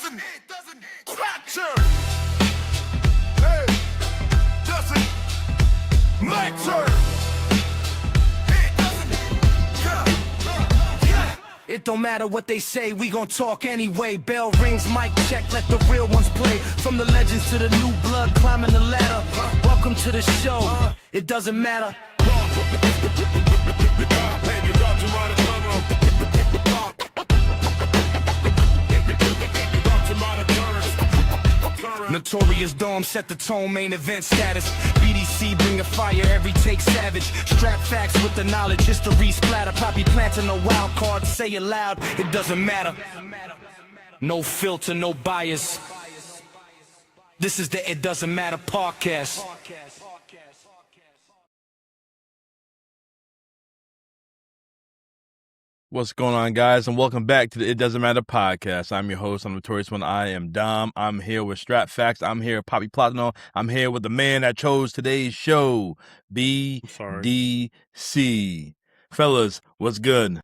doesn't capture. Hey, doesn't matter. It don't matter what they say, we gon' talk anyway. Bell rings, mic check, let the real ones play. From the legends to the new blood, climbing the ladder. Welcome to the show, it doesn't matter. Notorious Dome set the tone, main event status. BDC bring a fire, every take savage. Strap facts with the knowledge, history splatter. Poppy planting a wild card, say it loud, it doesn't matter. No filter, no bias. This is the It Doesn't Matter podcast. What's going on, guys, and welcome back to the It Doesn't Matter podcast. I'm your host, I'm Notorious One. I am Dom. I'm here with Strap Facts. I'm here with Poppy Platino. I'm here with the man that chose today's show, BDC. Fellas, what's good?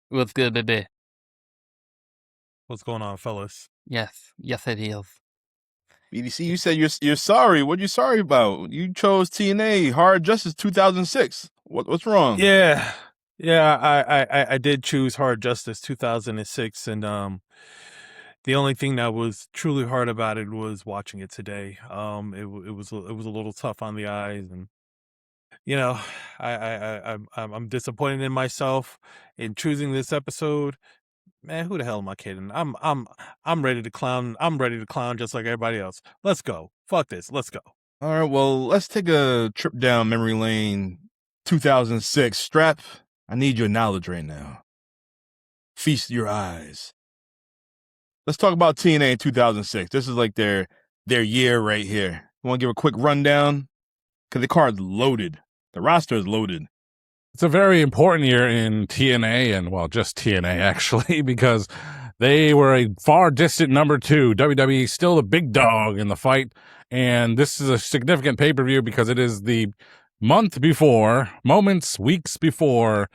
What's good, baby? What's going on, fellas? Yes, it is. BDC, you said you're sorry. What you sorry about? You chose TNA Hard Justice 2006. What's wrong? Yeah, I did choose Hard Justice 2006, and the only thing that was truly hard about it was watching it today. It was a little tough on the eyes, and you know, I'm disappointed in myself in choosing this episode. Man, who the hell am I kidding? I'm ready to clown. I'm ready to clown just like everybody else. Let's go. Fuck this. Let's go. All right, well, let's take a trip down memory lane. 2006. Strap, I need your knowledge right now. Feast your eyes. Let's talk about TNA 2006. This is like their year right here. You want to give a quick rundown? Because the card's loaded. The roster is loaded. It's a very important year in TNA, and well, just TNA actually, because they were a far distant number 2. WWE still the big dog in the fight, and this is a significant pay-per-view because it is the weeks before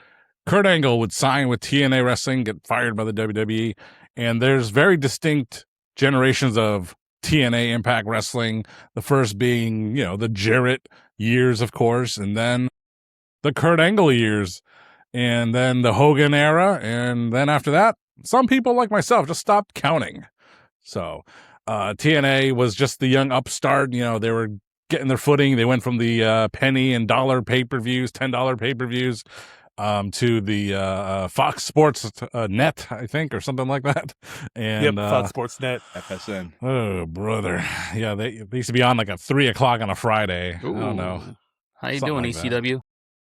Kurt Angle would sign with TNA Wrestling, get fired by the WWE, and there's very distinct generations of TNA Impact Wrestling, the first being, the Jarrett years, of course, and then the Kurt Angle years, and then the Hogan era, and then after that, some people like myself just stopped counting. So TNA was just the young upstart. They were getting their footing. They went from the penny and dollar pay-per-views, $10 pay-per-views, to the Fox Sports Net, I think, or something like that. And Fox Sports Net, FSN. Oh, brother. Yeah, they used to be on like at 3 o'clock on a Friday. Ooh. I don't know. How you Something doing, like ECW?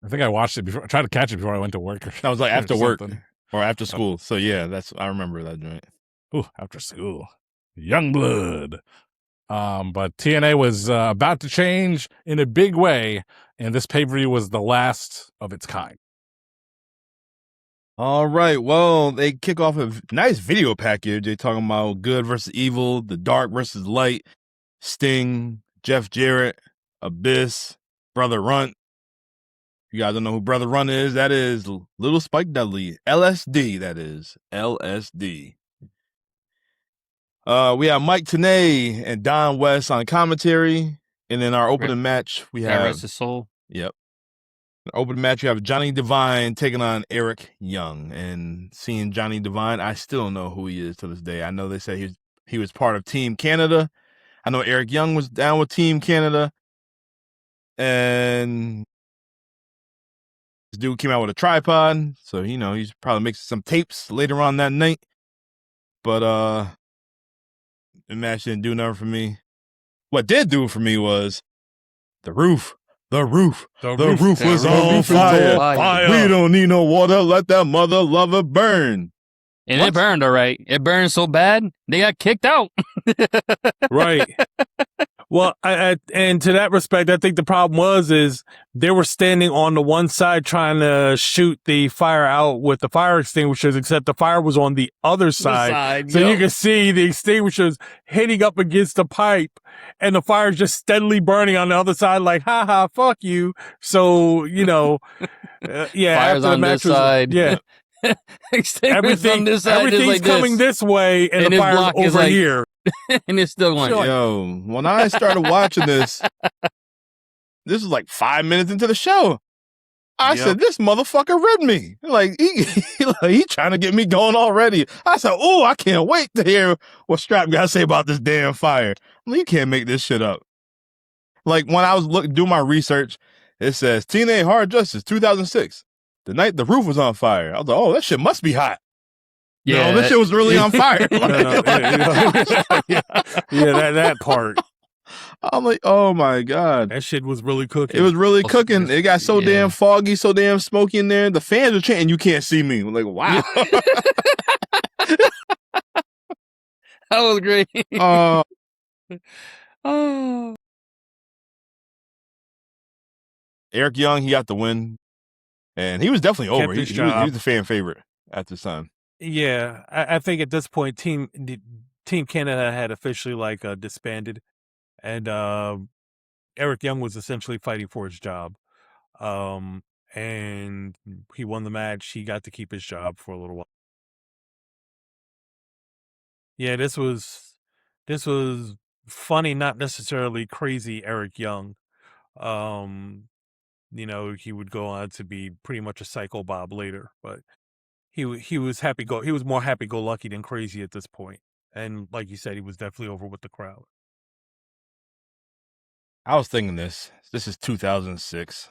I think I watched it before. I tried to catch it before I went to work. That was like after work something. or after school. So yeah, I remember that joint. Ooh, after school. Young blood. But TNA was about to change in a big way, and this pay-per-view was the last of its kind. All right, well, they kick off a nice video package. They're talking about good versus evil, the dark versus light, Sting, Jeff Jarrett, Abyss, Brother Runt. You guys don't know who Brother Runt is? That is Little Spike Dudley. LSD, that is. LSD. We have Mike Tenay and Don West on commentary. And then our opening match, we have... Rest his soul. Yep. Opening match, you have Johnny Devine taking on Eric Young. And seeing Johnny Devine, I still don't know who he is to this day. I know they said he was part of Team Canada. I know Eric Young was down with Team Canada. And... this dude came out with a tripod, so, he's probably making some tapes later on that night. But, the match didn't do nothing for me. What did do for me was the roof. The roof was on fire. We don't need no water. Let that mother lover burn. And what? It burned, all right. It burned so bad, they got kicked out. Right. Well, and to that respect, I think the problem is they were standing on the one side trying to shoot the fire out with the fire extinguishers, except the fire was on the other side. So you can see the extinguishers hitting up against the pipe, and the fire's just steadily burning on the other side, like, fuck you. So, yeah. Fire's on this side. Yeah. Extinguished on this side, everything's just like coming this way, and And the his fire's block is over like- here. and it's still going. Yo, when I started watching this was like 5 minutes into the show. I Yep. said, this motherfucker ripped me. Like, he trying to get me going already. I said, oh, I can't wait to hear what Strap got to say about this damn fire. I'm like, you can't make this shit up. Like, when I was doing my research, it says, TNA Hard Justice, 2006. The night the roof was on fire. I was like, oh, that shit must be hot. Yeah, No, this shit was really on fire. No, that part. I'm like, oh my God. That shit was really cooking. It was really cooking. It got so Yeah. damn foggy, so damn smoky in there. The fans were chanting, you can't see me. I'm like, wow. that was great. Uh, Oh, Eric Young, he got the win. And he was definitely Kept over. He his was job. the fan favorite at this time. Yeah, I think at this point, Team Canada had officially disbanded, and Eric Young was essentially fighting for his job. And he won the match. He got to keep his job for a little while. Yeah, this was funny, not necessarily crazy. Eric Young, he would go on to be pretty much a psycho Bob later, but he was he was more happy go lucky than crazy at this point. And like you said, he was definitely over with the crowd. I was thinking this is 2006.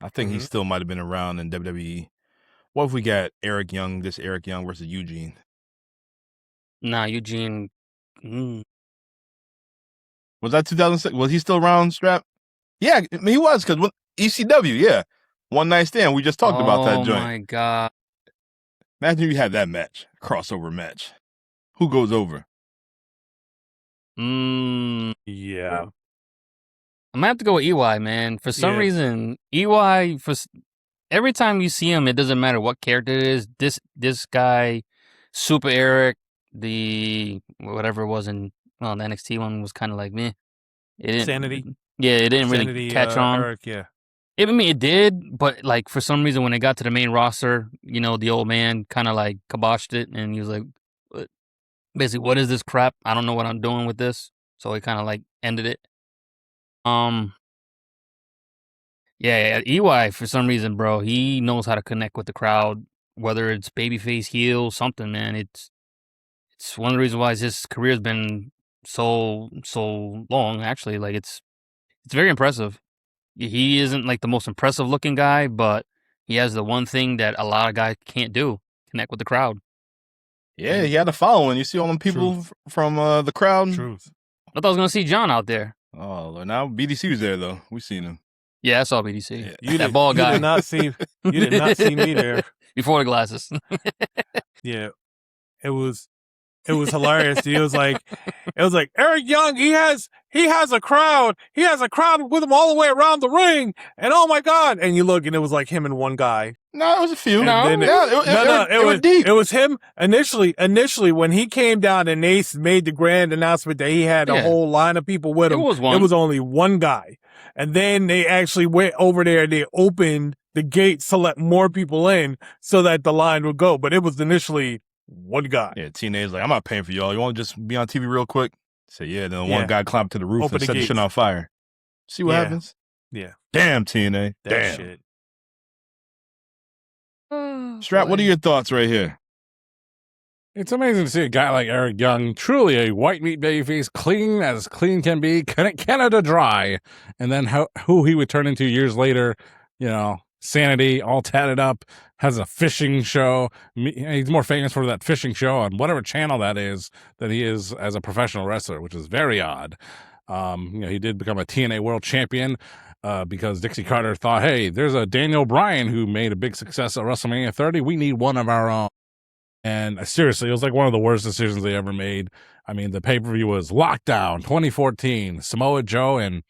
I think he Mhm. still might have been around in WWE. What if we got Eric Young versus Eugene? nah, Eugene. Was that 2006? Was he still around, Strap? Yeah, I mean, he was, because ECW, yeah. One Night Stand, we just talked about that Oh joint. my God. Imagine if you had that match, crossover match. Who goes over? Yeah, I might have to go with EY, man. For some Yeah. reason, EY, every time you see him, it doesn't matter what character it is. This guy, Super Eric, the whatever it was the NXT one was kind of like meh. It didn't, Sanity. Yeah, it didn't really Sanity, catch on. Eric, yeah. I mean, it did, but like for some reason, when it got to the main roster, the old man kind of like kiboshed it, and he was like, basically, what is this crap? I don't know what I'm doing with this. So he kind of like ended it. Yeah, EY for some reason, bro, he knows how to connect with the crowd, whether it's babyface, heel, something, man. It's one of the reasons why his career's been so long. Actually, like it's very impressive. He isn't like the most impressive looking guy, but he has the one thing that a lot of guys can't do: connect with the crowd. Yeah, he had a following. You see all them people from the crowd? Truth. I thought I was gonna see John out there. Oh, Lord, now BDC was there, though. We seen him. Yeah, I saw BDC. Yeah. You That did, bald you guy did not see. You did not see me there. before the glasses. Yeah, it was hilarious. It was like Eric Young. He has a crowd. He has a crowd with him all the way around the ring. And oh my God! And you look, and it was like him and one guy. No, it was a few. And No. then it was deep. It was him initially when he came down and they made the grand announcement that he had a Yeah. whole line of people with It him. was one. It was only one guy, and then they actually went over there. They opened the gates to let more people in so that the line would go. But it was initially one guy. Yeah, TNA's like, I'm not paying for y'all. You want to just be on TV real quick? Say, yeah. Then Yeah. one guy climbed to the roof Open and the set the gates. shit on fire. See what Yeah. happens? Yeah, Damn, TNA. that Damn. shit. Strap, what are your thoughts right here? It's amazing to see a guy like Eric Young, truly a white meat babyface, clean as clean can be, Canada dry, and then who he would turn into years later, Sanity, all tatted up, has a fishing show. He's more famous for that fishing show on whatever channel that is than he is as a professional wrestler, which is very odd. He did become a TNA World Champion because Dixie Carter thought, hey, there's a Daniel Bryan who made a big success at WrestleMania 30. We need one of our own. And seriously, it was like one of the worst decisions they ever made. I mean, the pay-per-view was Lockdown 2014, Samoa Joe and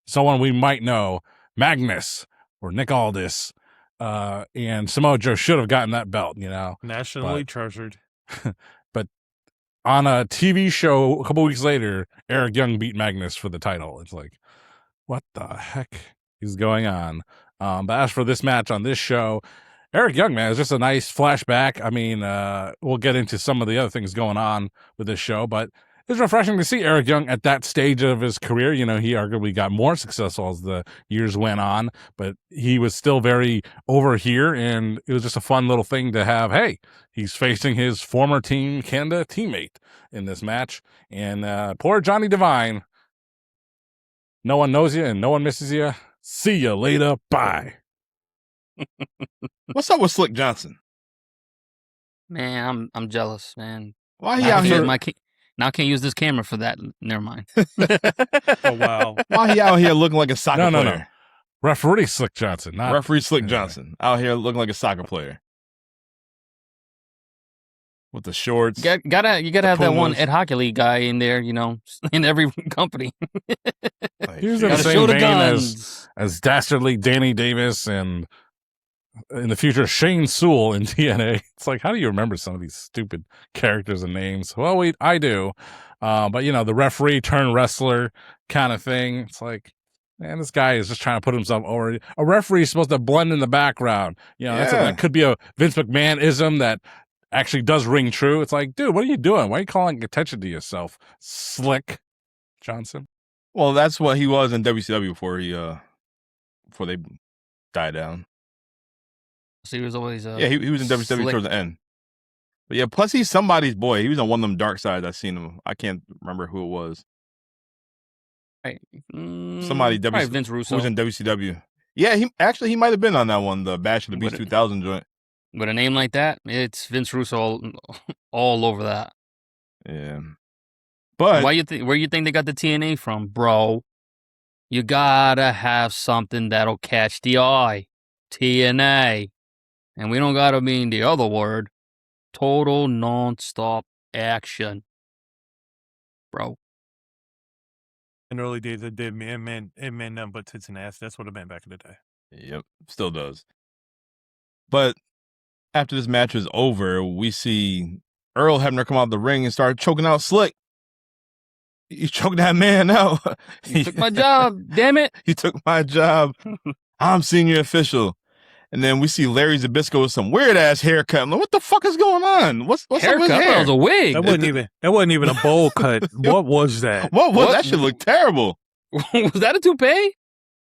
someone we might know, Magnus or Nick Aldis. And Samoa Joe should have gotten that belt, Nationally treasured. But on a TV show a couple weeks later, Eric Young beat Magnus for the title. It's like, what the heck is going on? But as for this match on this show, Eric Young, man, is just a nice flashback. I mean, we'll get into some of the other things going on with this show, but it's refreshing to see Eric Young at that stage of his career. You know, he arguably got more successful as the years went on, but he was still very over here, and it was just a fun little thing to have. Hey, he's facing his former Team Canada teammate in this match, and poor Johnny Devine. No one knows you, and no one misses you. See you later. Bye. What's up with Slick Johnson? Man, I'm jealous, man. Why he Now out I here? can't- Now I can't use this camera for that. Never mind. Oh wow. Why he out here looking like a soccer No. player? Referee Slick Johnson, not Referee Slick Johnson out here looking like a soccer player with the shorts. You gotta have that one Pumas. Ed Hockey League guy in there, you know, in every company. Like, He was in the Gotta same show the vein guns. as dastardly Danny Davis and in the future Shane Sewell in TNA. It's like, how do you remember some of these stupid characters and names? Well, I do. But you know, the referee turned wrestler kind of thing. It's like, man, this guy is just trying to put himself over. A referee is supposed to blend in the background. You know, Yeah. that could be a Vince McMahon-ism that actually does ring true. It's like, dude, what are you doing? Why are you calling attention to yourself, Slick Johnson? Well, that's what he was in WCW before they died down. So he was always Yeah, he was in WCW slick. towards the end. But yeah, plus he's somebody's boy. He was on one of them dark sides. I seen him. I can't remember who it was. Somebody probably Vince Russo. who was in WCW. Yeah, he might have been on that one, the Bash of the Beast But- 2000 joint. With a name like that, it's Vince Russo all over that. Yeah, but Where you think they got the TNA from, bro? You gotta have something that'll catch the eye. TNA. And we don't gotta mean the other word. Total non-stop action. Bro. In the early days, it meant nothing but tits and ass. That's what it meant back in the day. Yep, still does. But after this match is over, we see Earl Hebner come out of the ring and start choking out Slick. You choked that man out. You took my job, damn it. You took my job. I'm senior official. And then we see Larry Zbyszko with some weird ass haircut. I'm like, what the fuck is going on? What's up with Haircut? his That hair? was a wig. That wasn't even a bowl cut. What was that? What was What? that? Shit look terrible. Was that a toupee?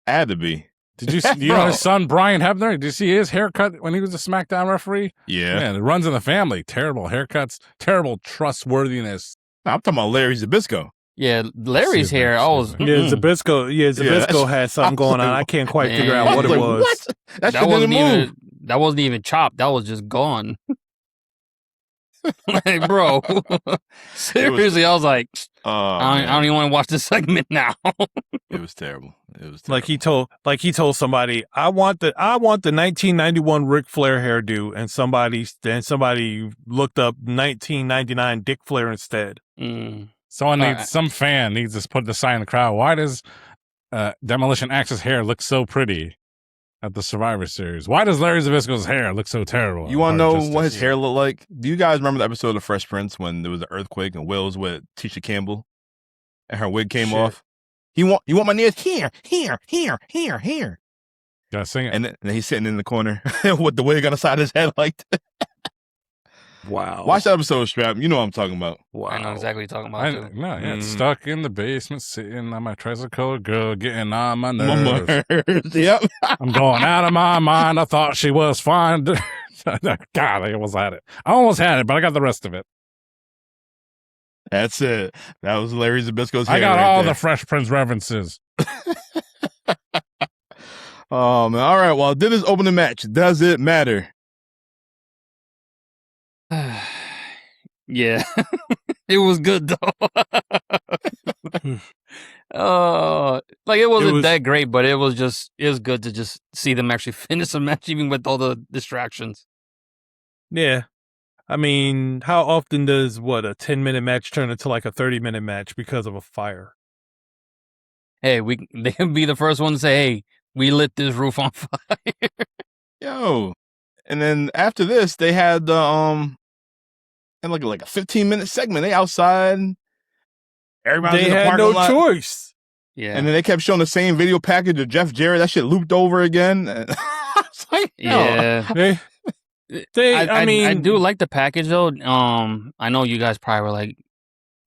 Had to be. Did you see, you know Bro. his son Brian Hebner? Did you see his haircut when he was a SmackDown referee? Yeah. Man, it runs in the family. Terrible haircuts, terrible trustworthiness. I'm talking about Larry Zbyszko. Yeah, Larry's Excuse me, hair. I was. excuse Yeah, Zabisco. that's- had something going on. I can't quite figure Man. out what it like, was. What? That That shit wasn't didn't move. even. That wasn't even chopped. That was just gone. Like, bro. Seriously, I was like, Oh, I don't even want to watch this segment now. It was terrible. It was terrible. Like he told somebody, I want the 1991 Ric Flair hairdo, and somebody looked up 1999 Dick Flair instead. Mm. Some fan needs to put the sign in the crowd. Why does Demolition Axe's hair look so pretty at the Survivor Series? Why does Larry Zbyszko's hair look so terrible? You want to Hard know Justice. what his hair looked like? Do you guys remember the episode of Fresh Prince when there was an earthquake and Will was with Tisha Campbell and her wig came Shit. off? You want my nails here. Gotta sing it. And then he's sitting in the corner with the wig on the side of his head like that. Wow. Watch that episode, Strap. You know what I'm talking about. Wow. I know exactly what you're talking about, too. Mm. Stuck in the basement, sitting on my tricycle, girl, getting on my My nerves. nerves. Yep. I'm going out of my mind. I thought she was fine. God, I almost had it. But I got the rest of it. That's it. That was Larry Zbyszko's hair. I got right all there. the Fresh Prince references. Oh, man. All right. Well, did this opening match? Does it matter? Yeah. It was good, though. Like, it wasn't that great, but it was good to just see them actually finish the match, even with all the distractions. Yeah. I mean, how often does a 10-minute match turn into like a 30-minute match because of a fire? Hey, they can be the first one to say, hey, we lit this roof on fire. Yo. And then after this, they had and like a 15-minute segment. They outside. Everybody's They in the had parking no lot. choice. Yeah. And then they kept showing the same video package of Jeff Jarrett. That shit looped over again. And I was like, Yeah. I mean, I do like the package though. I know you guys probably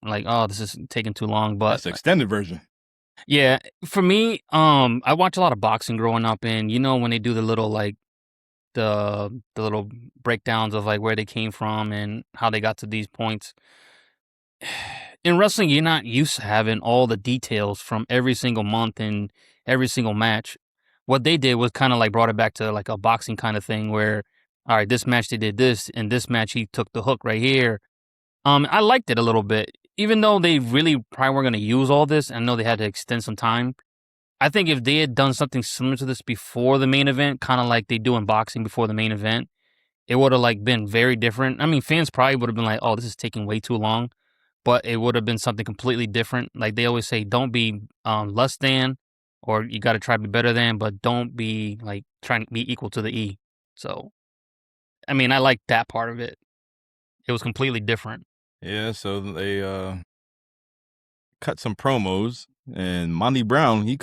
were like, oh, this is taking too long, but that's the extended version. yeah, for me, I watch a lot of boxing growing up, and you know when they do the little like the little breakdowns of like where they came from and how they got to these points. In wrestling, you're not used to having all the details from every single month and every single match. What they did was kind of like brought it back to like a boxing kind of thing where, all right, this match they did this, and this match he took the hook right here. I liked it a little bit, even though they really probably weren't going to use all this. I know they had to extend some time. I think if they had done something similar to this before the main event, kind of like they do in boxing before the main event, it would have like been very different. I mean, fans probably would have been like, "Oh, this is taking way too long," but it would have been something completely different. Like they always say, don't be less than, or you got to try to be better than, but don't be like trying to be equal to the E. So, I mean, I like that part of it. It was completely different. Yeah, so they cut some promos, and Monty Brown, he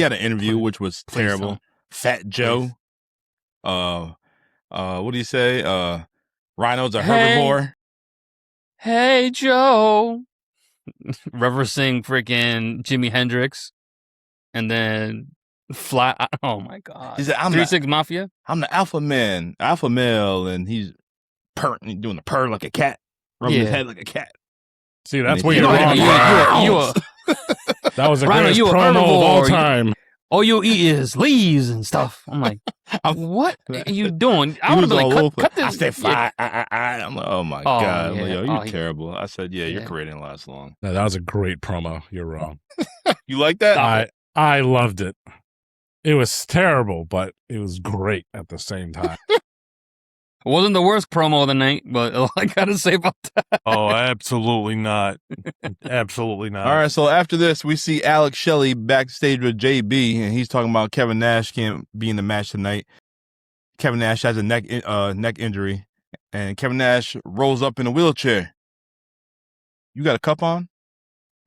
had an interview which was terrible. Fat Joe, what do you say? Rhino's a herbivore. Hey, Joe. Referencing freaking Jimi Hendrix. And then fly. Oh, my God. He said, 3-6 Mafia? I'm the alpha male, and he's doing the purr like a cat, rubbing his head like a cat. See, that's where you're wrong. That was the Rhino, greatest promo of all herbivore. time. All you eat is leaves and stuff. I'm like, what are you doing? I would have been like, cut this. I said, fine. I'm like, oh my God. I'm like, yeah. yo, you're terrible. I said, yeah, your career didn't last long. No, that was a great promo. You're wrong. You like that? I loved it. It was terrible, but it was great at the same time. It wasn't the worst promo of the night, but all I got to say about that. oh, absolutely not. Absolutely not. All right, so after this, we see Alex Shelley backstage with JB, and he's talking about Kevin Nash can't be in the match tonight. Kevin Nash has a neck injury, and Kevin Nash rolls up in a wheelchair. You got a cup on?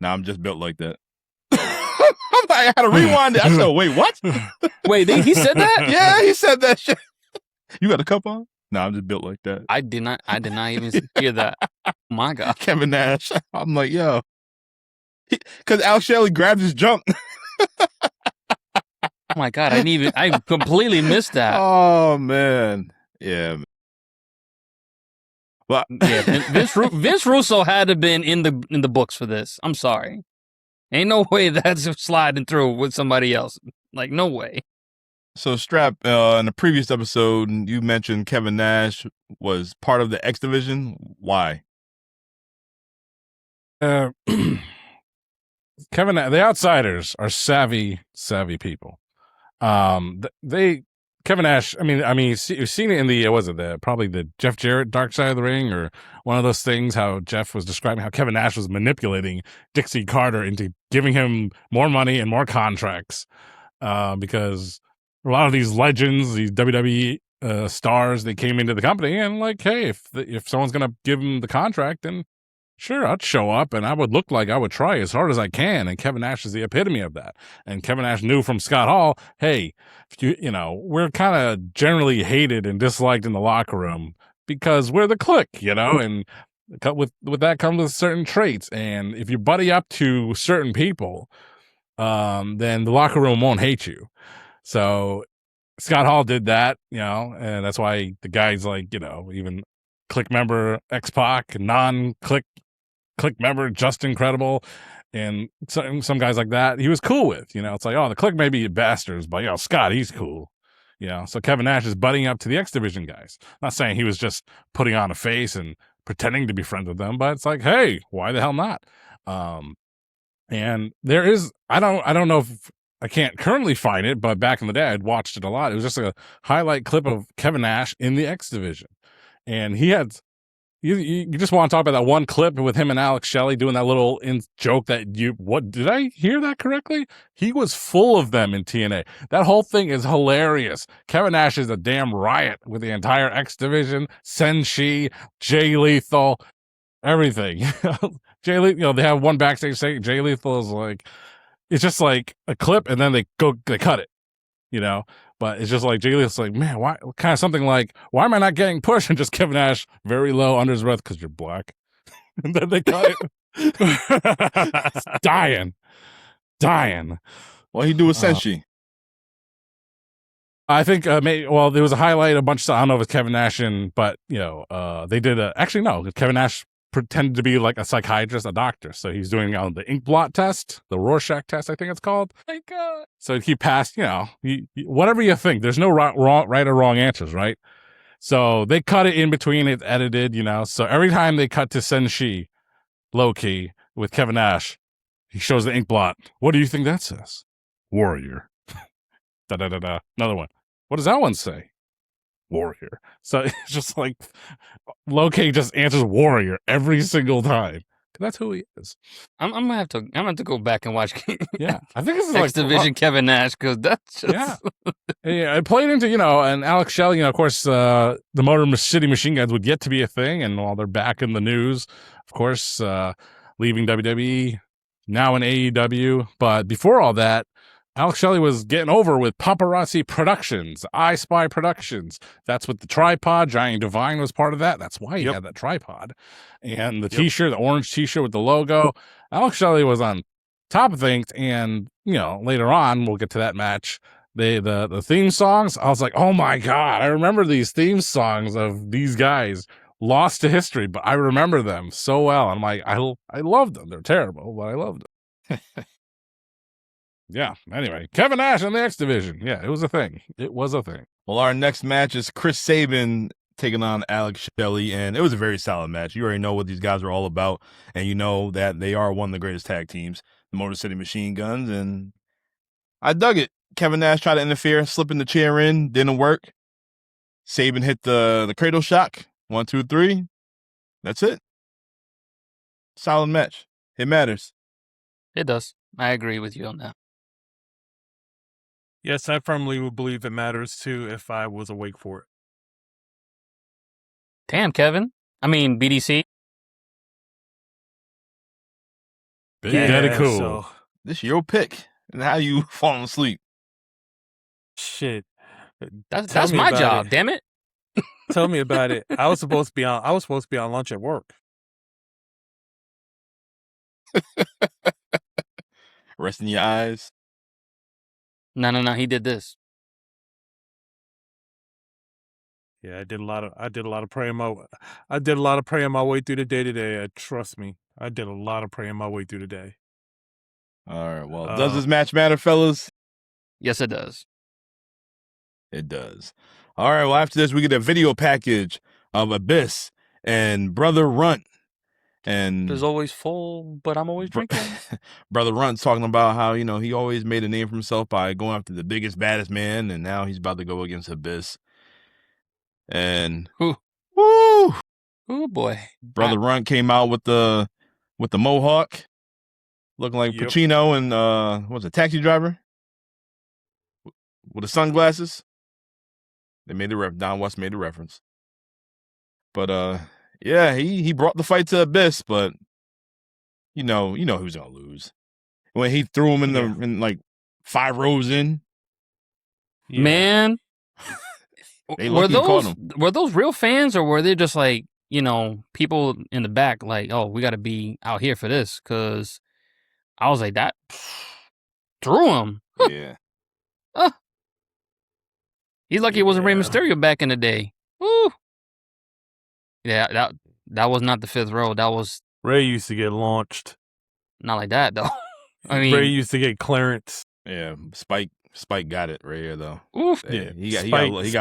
Nah, I'm just built like that. I had to rewind it. I said, wait, what? Wait, he said that? Yeah, he said that shit. You got a cup on? No, I'm just built like that. I did not even hear that. Oh my God. Kevin Nash. I'm like, yo. Because Al Shelley grabbed his jump. Oh my God. I completely missed that. Oh, man. Yeah. Well, yeah, Vince Russo had to have been in the books for this. I'm sorry. Ain't no way that's sliding through with somebody else. Like, no way. So, Strap, in the previous episode, you mentioned Kevin Nash was part of the X Division. Why? Kevin, the Outsiders are savvy people. Kevin Nash. I mean, you've seen it in probably the Jeff Jarrett Dark Side of the Ring, or one of those things. How Jeff was describing how Kevin Nash was manipulating Dixie Carter into giving him more money and more contracts, because a lot of these legends, these WWE stars, they came into the company and like, hey, if someone's gonna give them the contract, then sure, I'd show up and I would look like I would try as hard as I can. And Kevin Nash is the epitome of that. And Kevin Nash knew from Scott Hall, hey, we're kind of generally hated and disliked in the locker room because we're the clique, and with that comes with certain traits. And if you buddy up to certain people, then the locker room won't hate you. So Scott Hall did that, and that's why the guys like, even clique member X-Pac, non-clique member Just Incredible, and some guys like that he was cool with. It's like, oh, the clique may be bastards, but Scott, he's cool. So Kevin Nash is butting up to the X Division guys. Not saying he was just putting on a face and pretending to be friends with them, but it's like, hey, why the hell not? And there is, I don't know if I can't currently find it, but back in the day I'd watched it a lot. It was just a highlight clip of Kevin Nash in the X Division, and he had. You just want to talk about that one clip with him and Alex Shelley doing that little joke that what did I hear that correctly? He was full of them in TNA. That whole thing is hilarious. Kevin Nash is a damn riot with the entire X Division, Senshi, Jay Lethal, everything. Jay Lethal, they have one backstage saying Jay Lethal is like, it's just like a clip and then they cut it, But it's just like Jay Leo's like, man, why? Kind of something like, why am I not getting pushed? And just Kevin Nash very low under his breath because you're black. And then they cut it. dying. What he do with Senshi? I think there was a highlight, a bunch of, I don't know if it's Kevin Nash but they did actually no, Kevin Nash pretended to be like a psychiatrist, a doctor. So he's doing the ink blot test, the Rorschach test, I think it's called. My God. So he passed, whatever you think, there's no right or wrong answers, right? So they cut it in between, it's edited, so every time they cut to Senshi, low key, with Kevin Nash, he shows the ink blot. What do you think that says? Warrior. Da-da-da-da. Another one. What does that one say? Warrior. So it's just like Loki just answers warrior every single time. That's who he is. I'm gonna have to go back and watch. Yeah, I think this is X like Division Kevin Nash because that's just yeah. It played into and Alex Shelley. Of course, the Motor City Machine Guns would yet to be a thing, and while they're back in the news, of course, leaving WWE, now in AEW. But before all that, Alex Shelley was getting over with Paparazzi Productions, I Spy Productions. That's what the tripod, Giant Divine was part of that. That's why he had that tripod. And the t-shirt, the orange t-shirt with the logo. Alex Shelley was on top of things. And, later on, we'll get to that match. The theme songs, I was like, oh my God, I remember these theme songs of these guys. Lost to history, but I remember them so well. I'm like, I loved them. They're terrible, but I loved them. Yeah. Anyway, Kevin Nash in the X Division. Yeah, it was a thing. Well, our next match is Chris Sabin taking on Alex Shelley, and it was a very solid match. You already know what these guys are all about, and you know that they are one of the greatest tag teams, the Motor City Machine Guns, and I dug it. Kevin Nash tried to interfere, slipping the chair in, didn't work. Sabin hit the cradle shock. 1, 2, 3. That's it. Solid match. It matters. It does. I agree with you on that. Yes, I firmly would believe it matters too if I was awake for it. Damn, Kevin. I mean, BDC. Very cool. So, This your pick, and how you falling asleep. shit. That's my job. Damn it. Tell me about it. I was supposed to be on lunch at work. Resting your eyes. No. He did this. Yeah, I did a lot of praying my way through the day today. Trust me, I did a lot of praying my way through the day. All right. Well, does this match matter, fellas? Yes, it does. It does. All right. Well, after this, we get a video package of Abyss and Brother Runt. And There's always full, but I'm always drinking. Brother Runt's talking about how, he always made a name for himself by going after the biggest, baddest man, and now he's about to go against Abyss. And Woo. Woo! Oh boy. Brother Runt came out with the mohawk, looking like Pacino and what's it, Taxi Driver? With the sunglasses. They made the Don West made the reference. But yeah, he brought the fight to Abyss, but you know he was gonna lose. When he threw him in like 5 rows in. Yeah. Man. Were those real fans, or were they just like, people in the back like, oh, we gotta be out here for this? Cause I was like, that threw him. Yeah. He's lucky it wasn't Rey Mysterio back in the day. Woo. Yeah, that was not the 5th row. That was Ray used to get launched. Not like that though. I mean, Ray used to get clearance. Yeah, Spike got it right here though. Oof. Yeah, he got Spike lucky.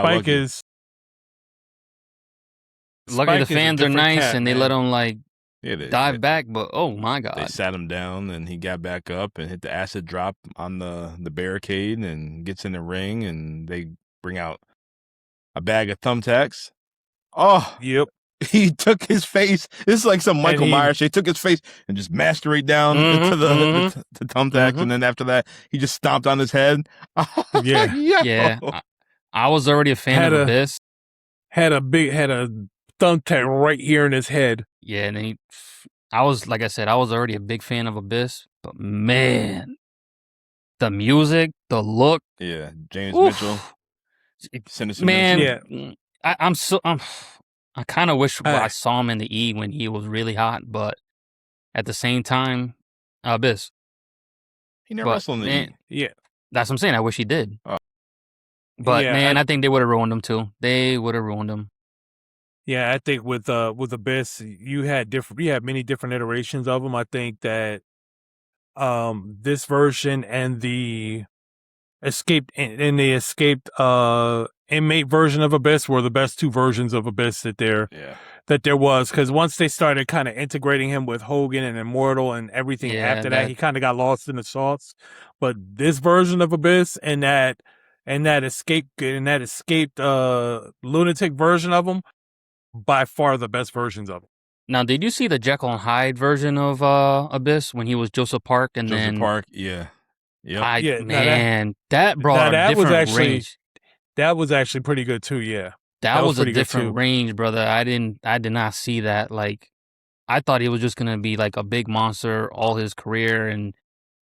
Lucky the fans are nice and they let him dive back. back, but oh my God. They sat him down and he got back up and hit the acid drop on the barricade and gets in the ring and they bring out a bag of thumbtacks. Oh, yep. He took his face. This is like some Michael Myers shit. He took his face and just mashed it right down into the thumbtacks. And then after that, he just stomped on his head. Yeah. Yeah. I was already a fan of Abyss. Had a thumbtack right here in his head. Yeah. And I was already a big fan of Abyss. But man, the music, the look. Yeah. James Mitchell. Sinister submission. Man, Yeah. I kind of wish I I- saw him in the E when he was really hot, but at the same time, Abyss. He never But, wrestled in the man, E. Yeah. That's what I'm saying. I wish he did. Oh. But Yeah, man, I think they would have ruined him too. They would have ruined him. Yeah, I think with Abyss, you had many different iterations of him. I think that this version and the escaped inmate version of Abyss were the best two versions of Abyss that there was, because once they started kind of integrating him with Hogan and Immortal and everything Yeah, after that, he kind of got lost in the sauce. But this version of Abyss and that escaped lunatic version of him, by far the best versions of him. Now, did you see the Jekyll and Hyde version of Abyss when he was Joseph Park and Joseph then Park, yeah. Yep. Yeah, that brought a different range. That was actually pretty good too. Yeah, That was a pretty good, different too. range, brother. I did not see that. Like, I thought he was just gonna be like a big monster all his career and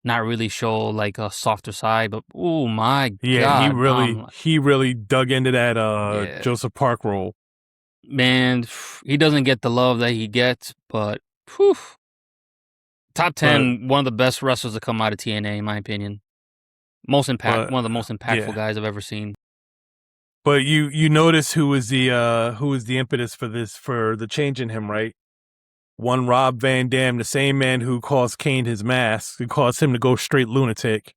not really show like a softer side. But oh my yeah, god, he really dug into that Yeah. Joseph Park role. man, he doesn't get the love that he gets. But whew, top 10, one of the best wrestlers to come out of TNA, in my opinion. One of the most impactful yeah. guys I've ever seen. But you notice who was the impetus for the change in him, right? One Rob Van Dam, the same man who caused Kane his mask, who caused him to go straight lunatic.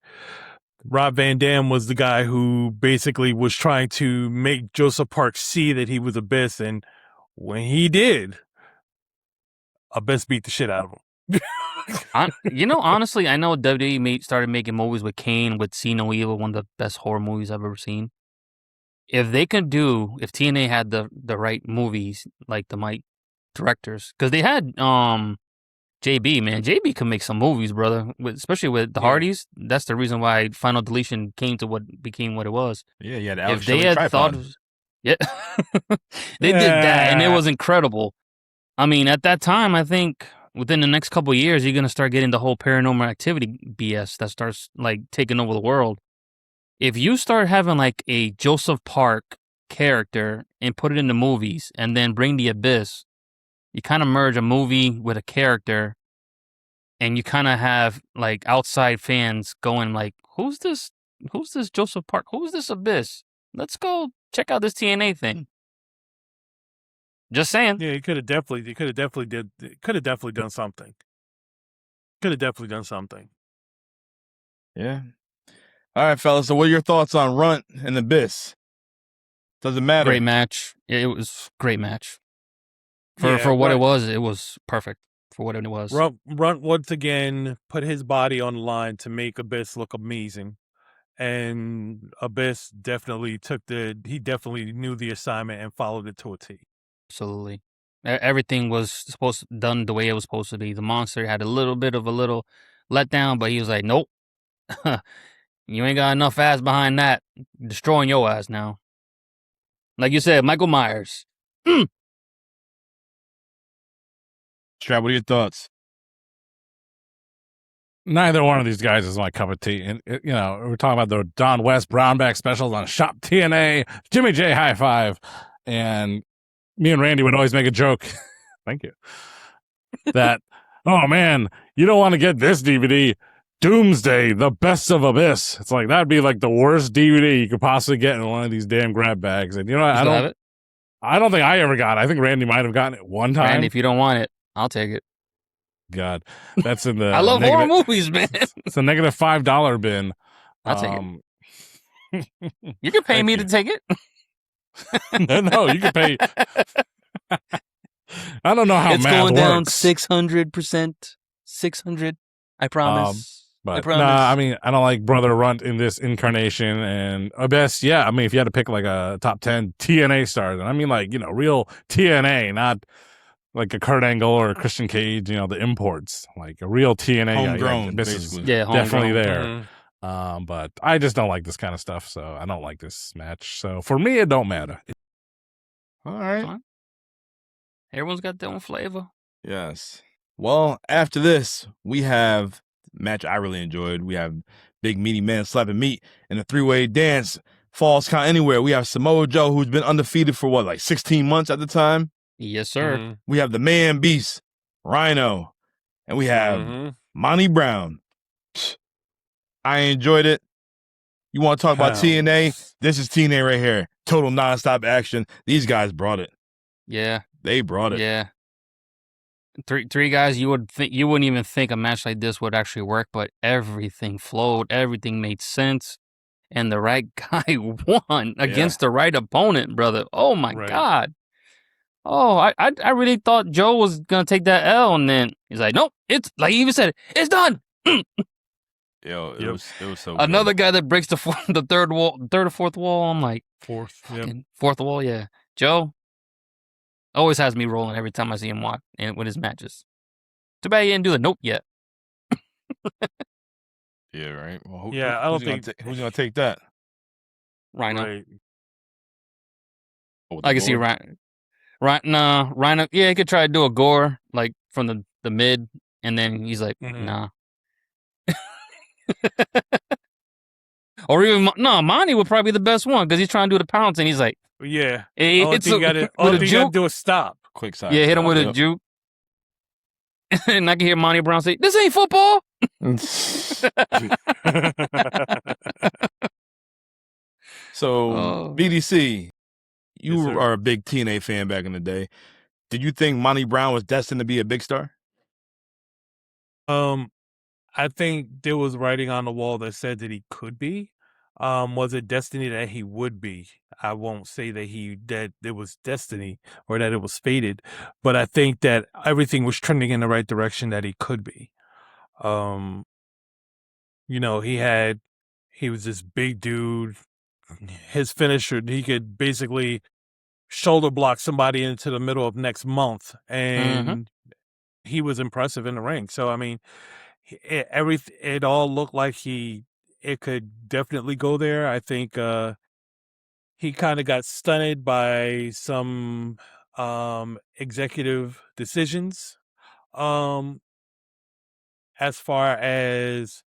Rob Van Dam was the guy who basically was trying to make Joseph Park see that he was Abyss, and when he did, Abyss beat the shit out of him. Honestly, I know WWE started making movies with Kane, with See No Evil, one of the best horror movies I've ever seen. If TNA had the right movies, like the right directors, because they had JB, man. JB can make some movies, brother. Especially with the Hardys. That's the reason why Final Deletion came to what became what it was. Yeah, you had Alex If they Shelley had thought, Tripod. yeah, they did that, and it was incredible. I mean, at that time, I think within the next couple of years, you're gonna start getting the whole Paranormal Activity BS that starts like taking over the world. If you start having like a Joseph Park character and put it in the movies, and then bring the Abyss, you kind of merge a movie with a character, and you kind of have like outside fans going like, "Who's this? Who's this Joseph Park? Who's this Abyss? Let's go check out this TNA thing." Just saying. Yeah, he could have definitely done something. Could have definitely done something. Yeah. All right, fellas. So what are your thoughts on Runt and Abyss? Doesn't matter. Great match. It was a great match. Yeah, For what Runt- it was perfect for what it was. Runt once again put his body on the line to make Abyss look amazing, and Abyss definitely knew the assignment and followed it to a T. Absolutely. Everything was done the way it was supposed to be. The monster had a little bit of a little letdown, but he was like, "Nope, you ain't got enough ass behind that. Destroying your ass now." Like you said, Michael Myers. Strap, what are your thoughts? Neither one of these guys is my cup of tea. And, we're talking about the Don West Brownback specials on Shop TNA, Jimmy J High Five. And me and Randy would always make a joke. Thank you. That, oh man, you don't want to get this DVD. Doomsday, the best of Abyss. It's like, that'd be like the worst DVD you could possibly get in one of these damn grab bags. And I don't think I ever got it. I think Randy might have gotten it one time. Randy, if you don't want it, I'll take it. God, that's in the. I love horror movies, man. It's a negative $5 bin. I'll take it. You can pay me to take it. No, you can pay. I don't know how it's math going down works. 600%. 600. I promise. But promise. nah, I mean, I don't like Brother Runt in this incarnation. And Abyss, yeah, I mean, if you had to pick like a top 10 TNA stars, and I mean like, real TNA, not like a Kurt Angle or a Christian Cage, the imports, like a real TNA Homegrown, guy. This is basically. definitely homegrown. there. But I just don't like this kind of stuff, so I don't like this match. So for me, it don't matter. All right. Fine. Everyone's got their own flavor. Yes. Well, after this, we have a match I really enjoyed. We have Big Meaty Man slapping meat in a three-way dance Falls Count Anywhere, we have Samoa Joe, who's been undefeated for what, like 16 months at the time. Yes, sir. Mhm. We have the Man Beast, Rhino, and we have Mhm. Monty Brown. I enjoyed it. You want to talk about Hell. TNA? This is TNA right here. Total nonstop action. These guys brought it. Yeah. They brought it. Yeah. Three guys, you wouldn't even think a match like this would actually work, but everything flowed, everything made sense, and the right guy won against the right opponent, brother. Oh my Right. God. Oh, I really thought Joe was gonna take that L, and then he's like, nope, it's like he even said, it's done. Yo, it Yep. was so Another guy that breaks the third or fourth wall. I'm like, Fourth. Yep. fucking fourth wall, yeah. Joe always has me rolling every time I see him walk and with his matches. Too bad he didn't do the nope yet. Yeah, right. Well, Yeah, I don't think- who's gonna take that? Rhino. Right. Oh, I can see Rhino. Rhino. Yeah, he could try to do a gore like from the mid, and then he's like, Mhm. nah. Or even Monty would probably be the best one because he's trying to do the pounce, and he's like, Yeah. he Only hits thing him you gotta, with only a thing you gotta juke. do is stop. Quick side. Yeah, hit him with a Yep. juke. And I can hear Monty Brown say, "This ain't football." So Oh. BDC, you Yes, sir. are a big TNA fan back in the day. Did you think Monty Brown was destined to be a big star? I think there was writing on the wall that said that he could be. Was it destiny that he would be? I won't say that it was destiny or that it was fated, but I think that everything was trending in the right direction that he could be. You know, he was this big dude. His finisher, he could basically shoulder block somebody into the middle of next month, and he was impressive in the ring. So I mean, it all looked like it could definitely go there. I think he kind of got stunted by some executive decisions as far as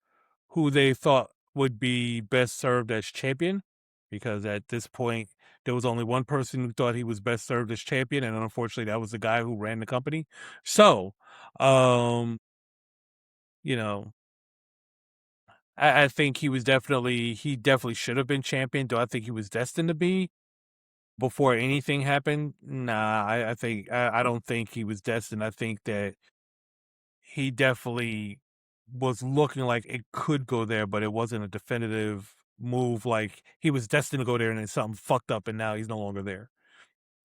who they thought would be best served as champion, because at this point there was only one person who thought he was best served as champion, and unfortunately that was the guy who ran the company. So you know, I think he definitely should have been champion. Do I think he was destined to be before anything happened? Nah, I don't think he was destined. I think that he definitely was looking like it could go there, but it wasn't a definitive move. Like he was destined to go there and then something fucked up and now he's no longer there.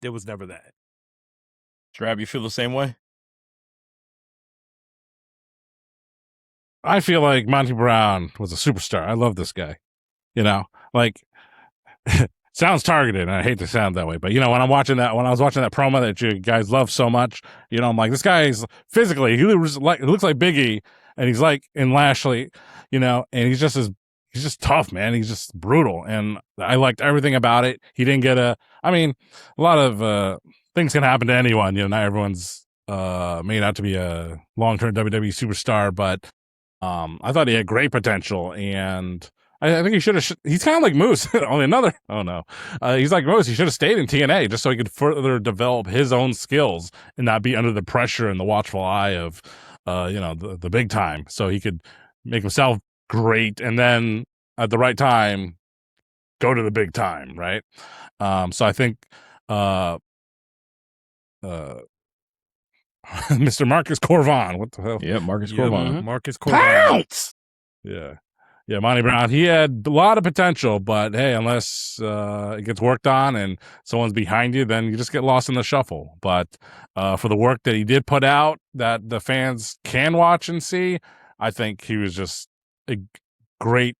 There was never that. Drab, you feel the same way? I feel like Monty Brown was a superstar. I love this guy. You know, like sounds targeted, and I hate to sound that way, but you know, when I was watching that promo that you guys love so much, you know, I'm like, this guy is physically, he looks like Biggie, and he's like in Lashley, you know, and he's just tough, man. He's just brutal, and I liked everything about it. He didn't get a lot of things can happen to anyone. You know, not everyone's made out to be a long-term WWE superstar, but I thought he had great potential, and I think he should have. He's kind of like Moose. Only another. Oh no, he's like Moose. He should have stayed in TNA just so he could further develop his own skills and not be under the pressure and the watchful eye of, you know, the big time. So he could make himself great, and then at the right time, go to the big time, right? So I think, Mr. Marcus Corvon. What the hell? Yeah, Marcus Yeah, Corvon. Marcus Corvon. Yeah, Monty Brown. He had a lot of potential, but hey, unless it gets worked on and someone's behind you, then you just get lost in the shuffle. But for the work that he did put out, that the fans can watch and see, I think he was just a great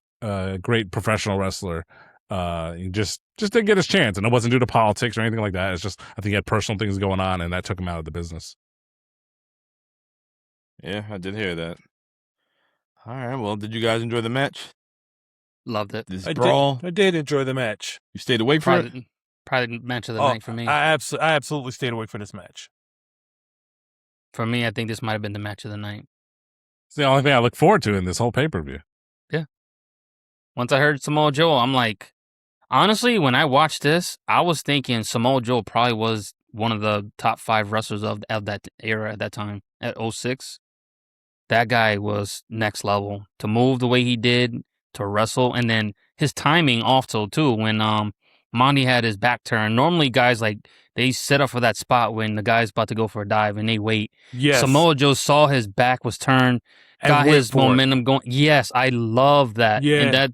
professional wrestler. He just didn't get his chance, and it wasn't due to politics or anything like that. It's just I think he had personal things going on, and that took him out of the business. Yeah, I did hear that. All right, well, did you guys enjoy the match? Loved it. This I brawl? did enjoy the match. You stayed awake for it? Probably the match of the Oh, night for me. I absolutely stayed awake for this match. For me, I think this might have been the match of the night. It's the only thing I look forward to in this whole pay-per-view. Once I heard Samoa Joe, I'm like, Honestly, when I watched this, I was thinking Samoa Joe probably was one of the top 5 wrestlers of that era at that time, at 06. That guy was next level. To move the way he did, to wrestle, and then his timing also too. When Monty had his back turned, normally guys like they set up for that spot when the guy's about to go for a dive and they wait. Yes. Samoa Joe saw his back was turned, And got went his for it. momentum going. Yes, I love that. Yeah. And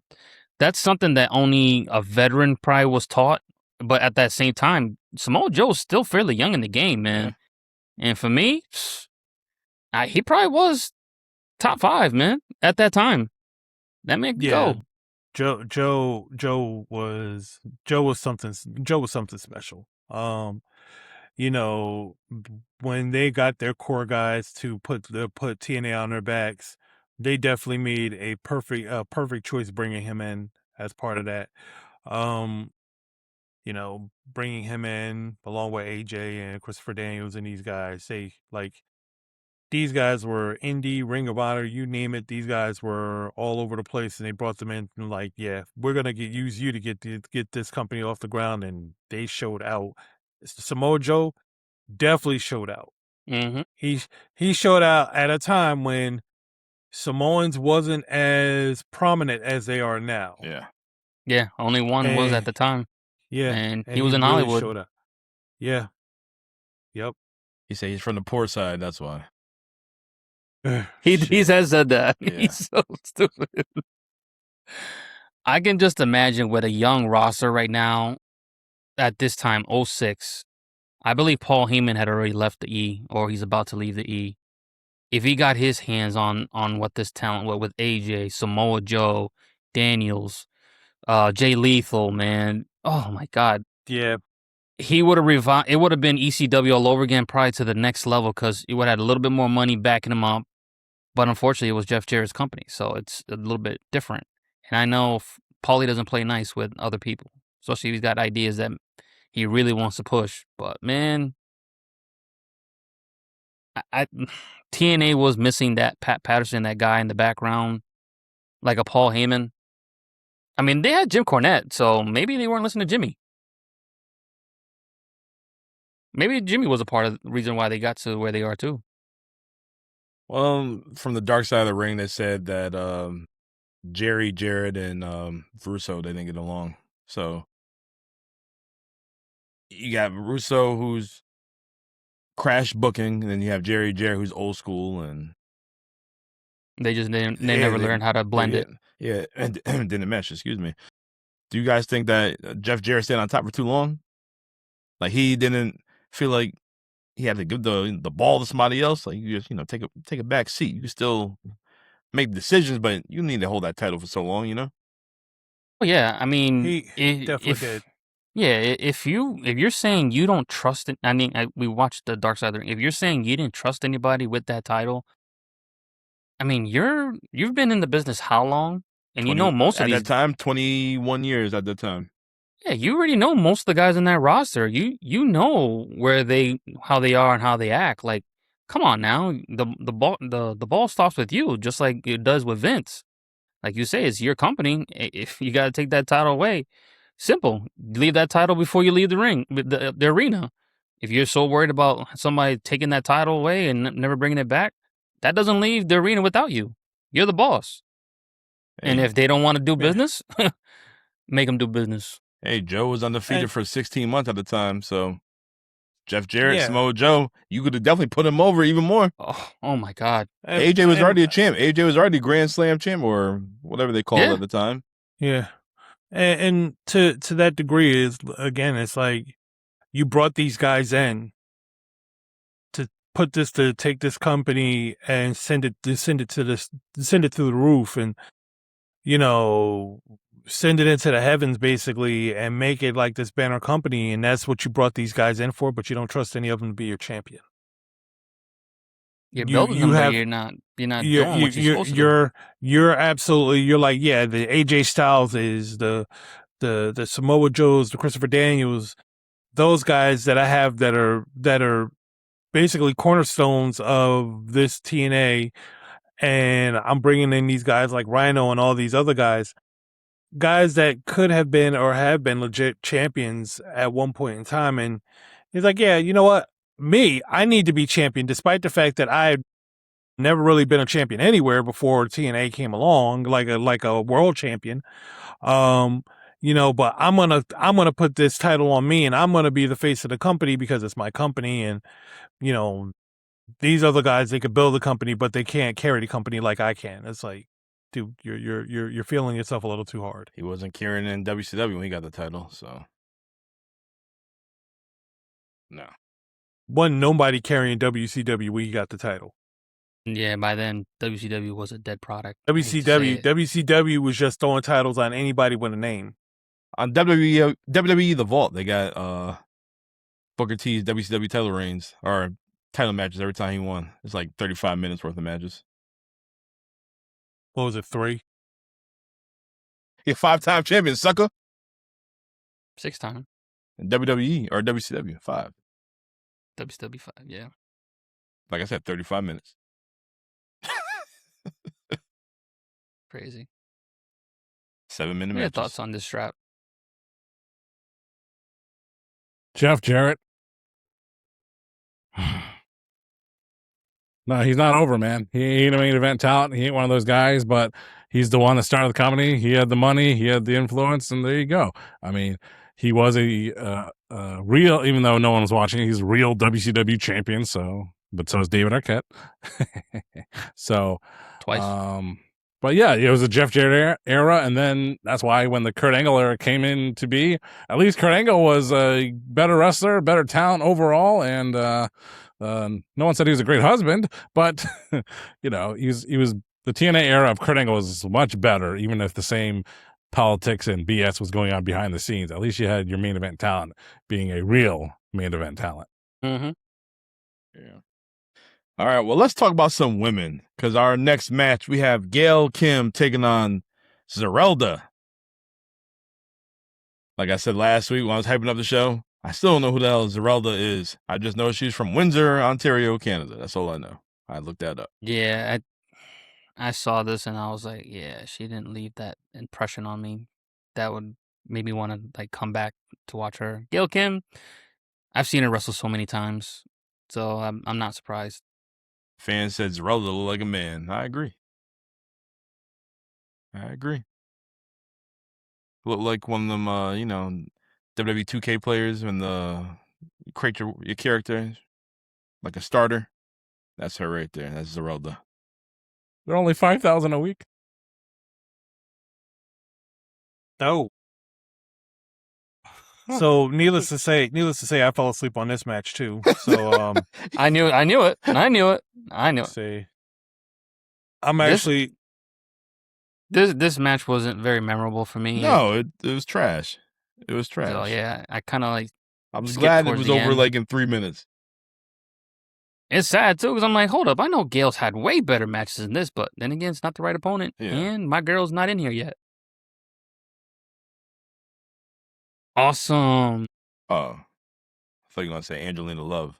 that's something that only a veteran probably was taught. But at that same time, Samoa Joe's still fairly young in the game, man. And for me, he probably was top 5, man, at that time. That man could Yeah. go. Joe was something special. You know, when they got their core guys to put TNA on their backs, they definitely made a perfect choice bringing him in as part of that. You know, bringing him in along with AJ and Christopher Daniels and these guys, these guys were indie, Ring of Honor, you name it. These guys were all over the place, and they brought them in and like, yeah, we're gonna use you to get this company off the ground, and they showed out. Samoa Joe definitely showed out. Mm-hmm. He showed out at a time when Samoans wasn't as prominent as they are now. Yeah. Yeah, only one was at the time. Yeah, And he was in really Hollywood. showed out. Yeah. Yep. He said he's from the poor side. That's why. He has said that. Yeah. He's so stupid. I can just imagine with a young roster right now, at this time, 06, I believe Paul Heyman had already left the E, or he's about to leave the E. If he got his hands on what this talent was with AJ, Samoa Joe, Daniels, Jay Lethal, man, oh my God. Yeah. He would have revived. It would have been ECW all over again, probably to the next level, because he would have had a little bit more money backing him up. But unfortunately, it was Jeff Jarrett's company, so it's a little bit different. And I know Paulie doesn't play nice with other people, especially if he's got ideas that he really wants to push. But man, TNA was missing that Pat Patterson, that guy in the background, like a Paul Heyman. I mean, they had Jim Cornette, so maybe they weren't listening to Jimmy. Maybe Jimmy was a part of the reason why they got to where they are too. Well, from the dark side of the ring, they said that Jerry Jarrett and Russo, they didn't get along. So you got Russo, who's crash booking, and then you have Jerry Jarrett, who's old school, and they never learned how to blend it. Yeah, and didn't mesh. Excuse me. Do you guys think that Jeff Jarrett stayed on top for too long? Like he didn't feel like he had to give the ball to somebody else. Like you just take a back seat. You can still make decisions, but you need to hold that title for so long. Well, yeah. I mean, he definitely did. Yeah, if you're saying you don't trust it, I mean, we watched the Dark Side of the Ring. If you're saying you didn't trust anybody with that title, I mean, you've been in the business how long? And you know most of these at that time, 21 years at that time. Yeah, you already know most of the guys in that roster. You know how they are and how they act. Like, come on now, the ball stops with you, just like it does with Vince. Like you say, it's your company. If you got to take that title away, simple. Leave that title before you leave the ring, the arena. If you're so worried about somebody taking that title away and never bringing it back, that doesn't leave the arena without you. You're the boss. And if they don't want to do business, make them do business. Hey, Joe was undefeated for 16 months at the time, so Jeff Jarrett, Samoa Joe, you could have definitely put him over even more. Oh my God. AJ was already a champ. AJ was already Grand Slam champ or whatever they called it at the time. Yeah. And to that degree is, again, it's like you brought these guys in to take this company and send it through the roof and, send it into the heavens basically and make it like this banner company. And that's what you brought these guys in for, but you don't trust any of them to be your champion. You're building them, but you're not doing what you're supposed to do. You're absolutely, you're like, yeah, the AJ Styles is the Samoa Joes, the Christopher Daniels, those guys that I have that are basically cornerstones of this TNA. And I'm bringing in these guys like Rhino and all these other guys. guys that could have been or have been legit champions at one point in time. And he's like, yeah, you know what? I need to be champion, despite the fact that I had never really been a champion anywhere before TNA came along, like a world champion. But I'm gonna put this title on me, and I'm gonna be the face of the company because it's my company. And these other guys, they could build a company, but they can't carry the company like I can. It's like, dude, you're feeling yourself a little too hard. He wasn't carrying in WCW when he got the title, so no. Wasn't nobody carrying WCW when he got the title. Yeah, by then WCW was a dead product. I hate to say it. WCW was just throwing titles on anybody with a name. On WWE The Vault, they got Booker T's WCW title reigns or title matches every time he won. It's like 35 minutes worth of matches. What was it, 3? He a 5-time champion, sucker. 6-time. In WWE or WCW, 5. WCW 5, yeah. Like I said, 35 minutes. Crazy. 7-minute What are your matches. thoughts on this strap? Jeff Jarrett. No, he's not over, man. He ain't a main event talent. He ain't one of those guys, but he's the one that started the company. He had the money, he had the influence, and there you go. I mean, he was a real, even though no one was watching, he's a real WCW champion. But so is David Arquette. So Twice. But yeah, it was a Jeff Jarrett era, and then that's why when the Kurt Angle era came in to be, at least Kurt Angle was a better wrestler, better talent overall, and no one said he was a great husband, but he was the TNA era of Kurt Angle was much better, even if the same politics and BS was going on behind the scenes. At least you had your main event talent being a real main event talent. Mm-hmm. Yeah. All right, well, let's talk about some women, because our next match, we have Gail Kim taking on Zerelda. Like I said last week when I was hyping up the show, I still don't know who the hell Zerelda is. I just know she's from Windsor, Ontario, Canada. That's all I know. I looked that up. Yeah, I saw this and I was like, yeah, she didn't leave that impression on me. That would make me want to come back to watch her. Gail Kim, I've seen her wrestle so many times, so I'm not surprised. Fans said Zerelda looked like a man. I agree. Look like one of them, WWE 2K players when you create your character like a starter. That's her right there. That's Zerelda. They're only 5,000 a week. No. So needless to say, I fell asleep on this match too. So I knew it. see, I'm actually This match wasn't very memorable for me. No, it was trash. It was trash. So yeah, I kind of I'm skipped glad it towards was the over end. in 3 minutes. It's sad too because I'm like, hold up, I know Gail's had way better matches than this, but then again, it's not the right opponent, Yeah. and my girl's not in here yet. Awesome. Oh, I thought you were going to say Angelina Love.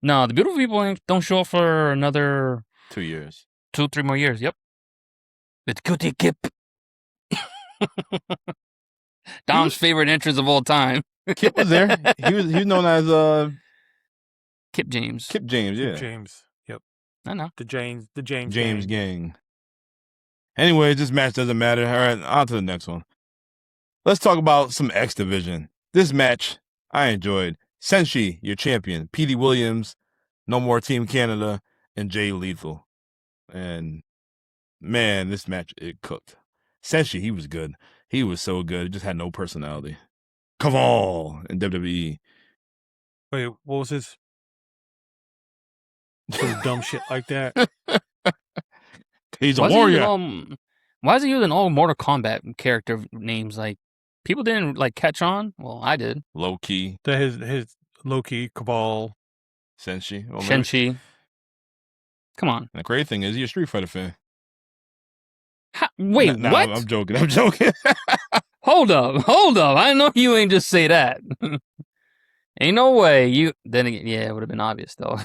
No, the beautiful people don't show up for another 2 years. 2-3 more years. Yep. It's Cutie Kip. Dom's favorite entrance of all time. Kip was there. He was known as Kip James. Kip James, yeah. James. Yep. I know. The James James gang. Gang. Anyway, this match doesn't matter. All right, on to the next one. Let's talk about some X Division. This match, I enjoyed. Senshi, your champion. Petey Williams, No More Team Canada, and Jay Lethal. And, man, this match, it cooked. Senshi, he was good. He was so good. He just had no personality. Kaval in WWE. Wait, what was his? Some dumb shit like that. He's a Why is he warrior. why is he using all Mortal Kombat character names? Like, people didn't catch on. Well, I did. Low key. His Loki, Cabal. Senshi. Well, Shenshi. Come on. the great thing is, he's a Street Fighter fan. Wait, Nah, what? I'm joking. I'm joking. Hold up. I know you ain't just say that. Ain't no way you. Then again, yeah, it would have been obvious though.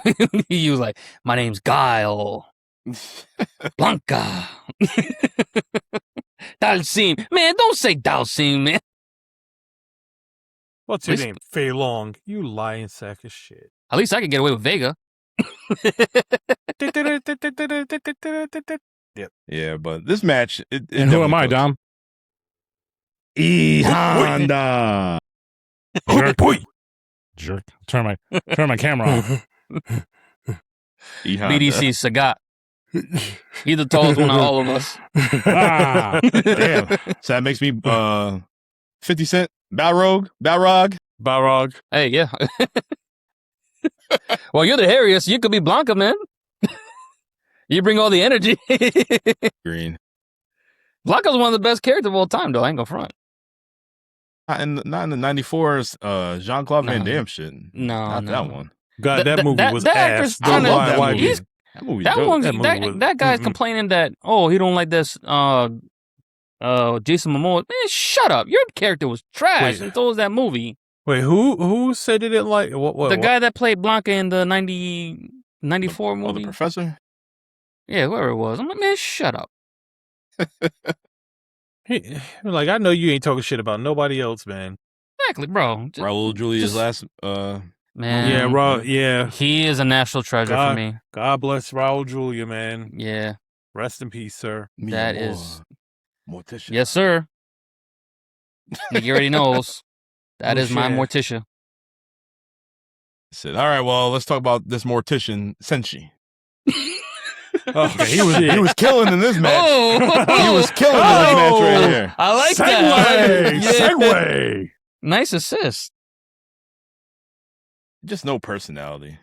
He was like, "My name's Guile Blanca." Dalsim. Man, don't say Dalsim, man. What's your Listen- name? Fei Long. You lying sack of shit. At least I can get away with Vega. Yeah, but this match. It And who am I, definitely Dom? E Honda. Jerk. Jerk. Turn my camera off. E Honda. BDC Sagat. He's the tallest one of all of us. Ah. Damn. So that makes me 50 Cent, Balrog. Balrog. Hey, yeah. Well, you're the hairiest. You could be Blanca, man. You bring all the energy. Green. Blanca's one of the best characters of all time, though. I ain't gonna front. Not in the 94's Jean-Claude Van No. Damme shit. No, Not no. that one. God, that movie was that ass. actor's Don't trying to- lie, that why movie. you- He's- That movie That dope. one, That movie was- that guy's mm-mm. complaining that he don't like this Jason Momoa. Man, shut up! Your character was trash. Wait. And so was that movie. Wait, who said it didn't like what? The guy that played Blanca in the 94 Oh, the movie. professor? Yeah, whoever it was. I'm like, man, shut up. Like, I know you ain't talking shit about nobody else, man. Exactly, bro. Raul Julia's just- last Man, Yeah, Raul. Yeah, he is a national treasure for me. God bless Raul Julia, man. Yeah, Rest in peace, sir. Mi that amor, is- Morticia. yes, sir. He already knows. That is my Bullshit. Morticia. Said, all right, well, let's talk about this mortician, Senshi. Oh, He was killing in this match. Oh, He was killing in this match right here. I like that. Segway, Yeah. segue. Nice assist. Just no personality.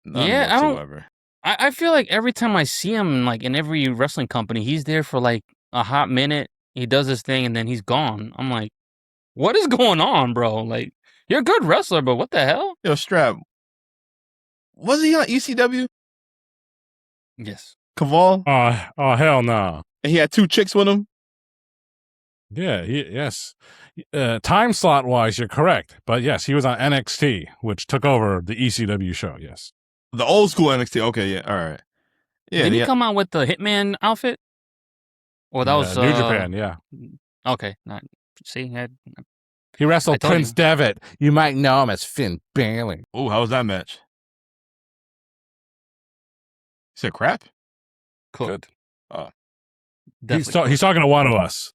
None Yeah, I don't- whatsoever. I feel like every time I see him, like in every wrestling company, he's there for like a hot minute. He does his thing and then he's gone. I'm like, what is going on, bro? Like, you're a good wrestler, but what the hell? Yo, Strap. Was he on ECW? Yes. Caval? Oh, hell no. And he had two chicks with him? Yeah, yes. Time slot wise, you're correct. But yes, he was on NXT, which took over the ECW show. Yes. The old school NXT. Okay, yeah, all right. Yeah, Did and he he had- come out with the Hitman outfit? Or that was New Japan. Yeah. Okay. Not, see, He wrestled I told Prince you. Devitt. You might know him as Finn Balor. Oh, how was that match? You said crap? cool. Good. Definitely. He's talking to one of us.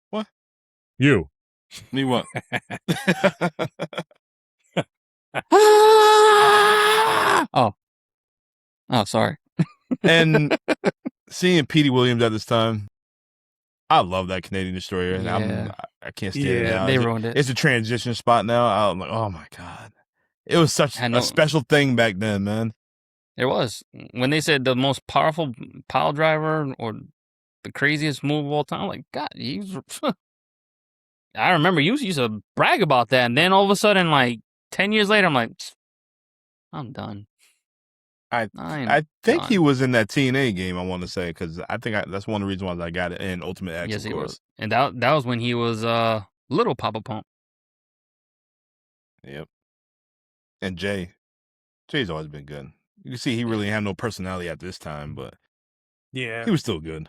What? You. Me what? Oh, sorry. And seeing Petey Williams at this time, I love that Canadian Destroyer. And Yeah. I can't stand it now. They It's- ruined it. It's a transition spot now. I'm like, oh my God. It was such I know. a special thing back then, man. There was. When they said the most powerful pile driver or the craziest move of all time, like, God, I remember you used to brag about that. And then all of a sudden, like 10 years later, I'm like, I'm done. I I'm think done. he was in that TNA game, I want to say, because I think that's one of the reasons why I got it in Ultimate X, Yes, of he course. was. And that was when he was little Papa Pump. Yep. And Jay's always been good. You can see he really had no personality at this time, but Yeah. he was still good.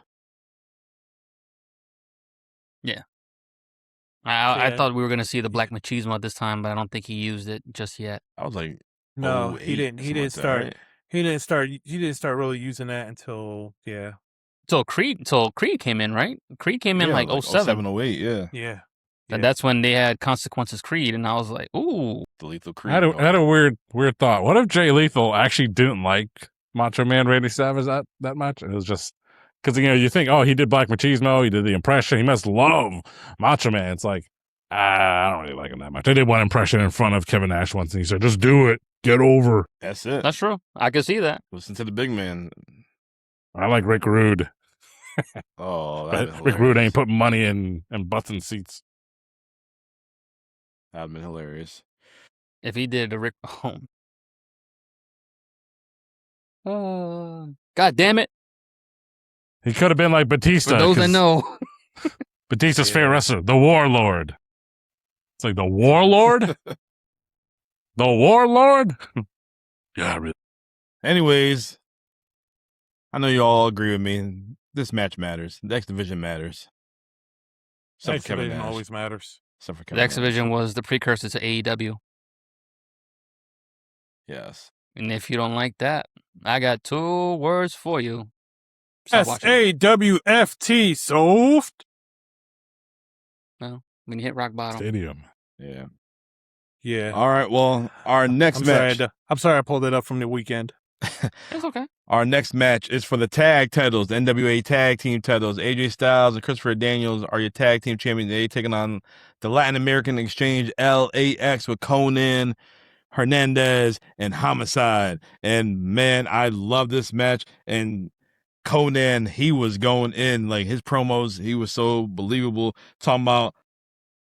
I Yeah. thought we were going to see the Black Machismo at this time, but I don't think he used it just yet. I was like, No, 08, he didn't. He something didn't like that, start. right? He didn't start. He didn't start really using that until Till Creed came in, right? Creed came in Yeah, like 07. 08, yeah. yeah. And that's when they had Consequences Creed, and I was like, ooh. The Lethal I Creed. had, and I had all a weird thought. What if Jay Lethal actually didn't like Macho Man Randy Savage that much? It was just because you think, oh, he did Black Machismo, he did the impression, he must love Macho Man. It's like, I don't really like him that much. I did one impression in front of Kevin Nash once, and he said, "Just do it, get over." That's it. That's true. I can see that. Listen to the big man. I like Rick Rude. Oh, But Rick Rude ain't putting money in butts and seats. That'd been hilarious. If he did a Rick God damn it. He could have been like Batista. For those that 'cause know. Batista's Yeah. favorite wrestler, the Warlord. It's like the Warlord? The Warlord? Yeah, really. Anyways, I know you all agree with me. this match matters. The X Division matters. Except X for Kevin Division Nash. always matters. Except for The Kevin X Nash. Division was the precursor to AEW. Yes. And if you don't like that, I got 2 words for you. Stop watching. SAWFT soft. When you hit rock bottom. Stadium. Yeah. Yeah. All right. Well, our next match. I'm sorry I pulled it up from the weekend. It's okay. Our next match is for the tag titles, the NWA tag team titles. AJ Styles and Christopher Daniels are your tag team champions. They taking on the Latin American Exchange LAX with Conan, Hernandez, and Homicide. And man, I love this match. And Conan, he was going in, like his promos, he was so believable, talking about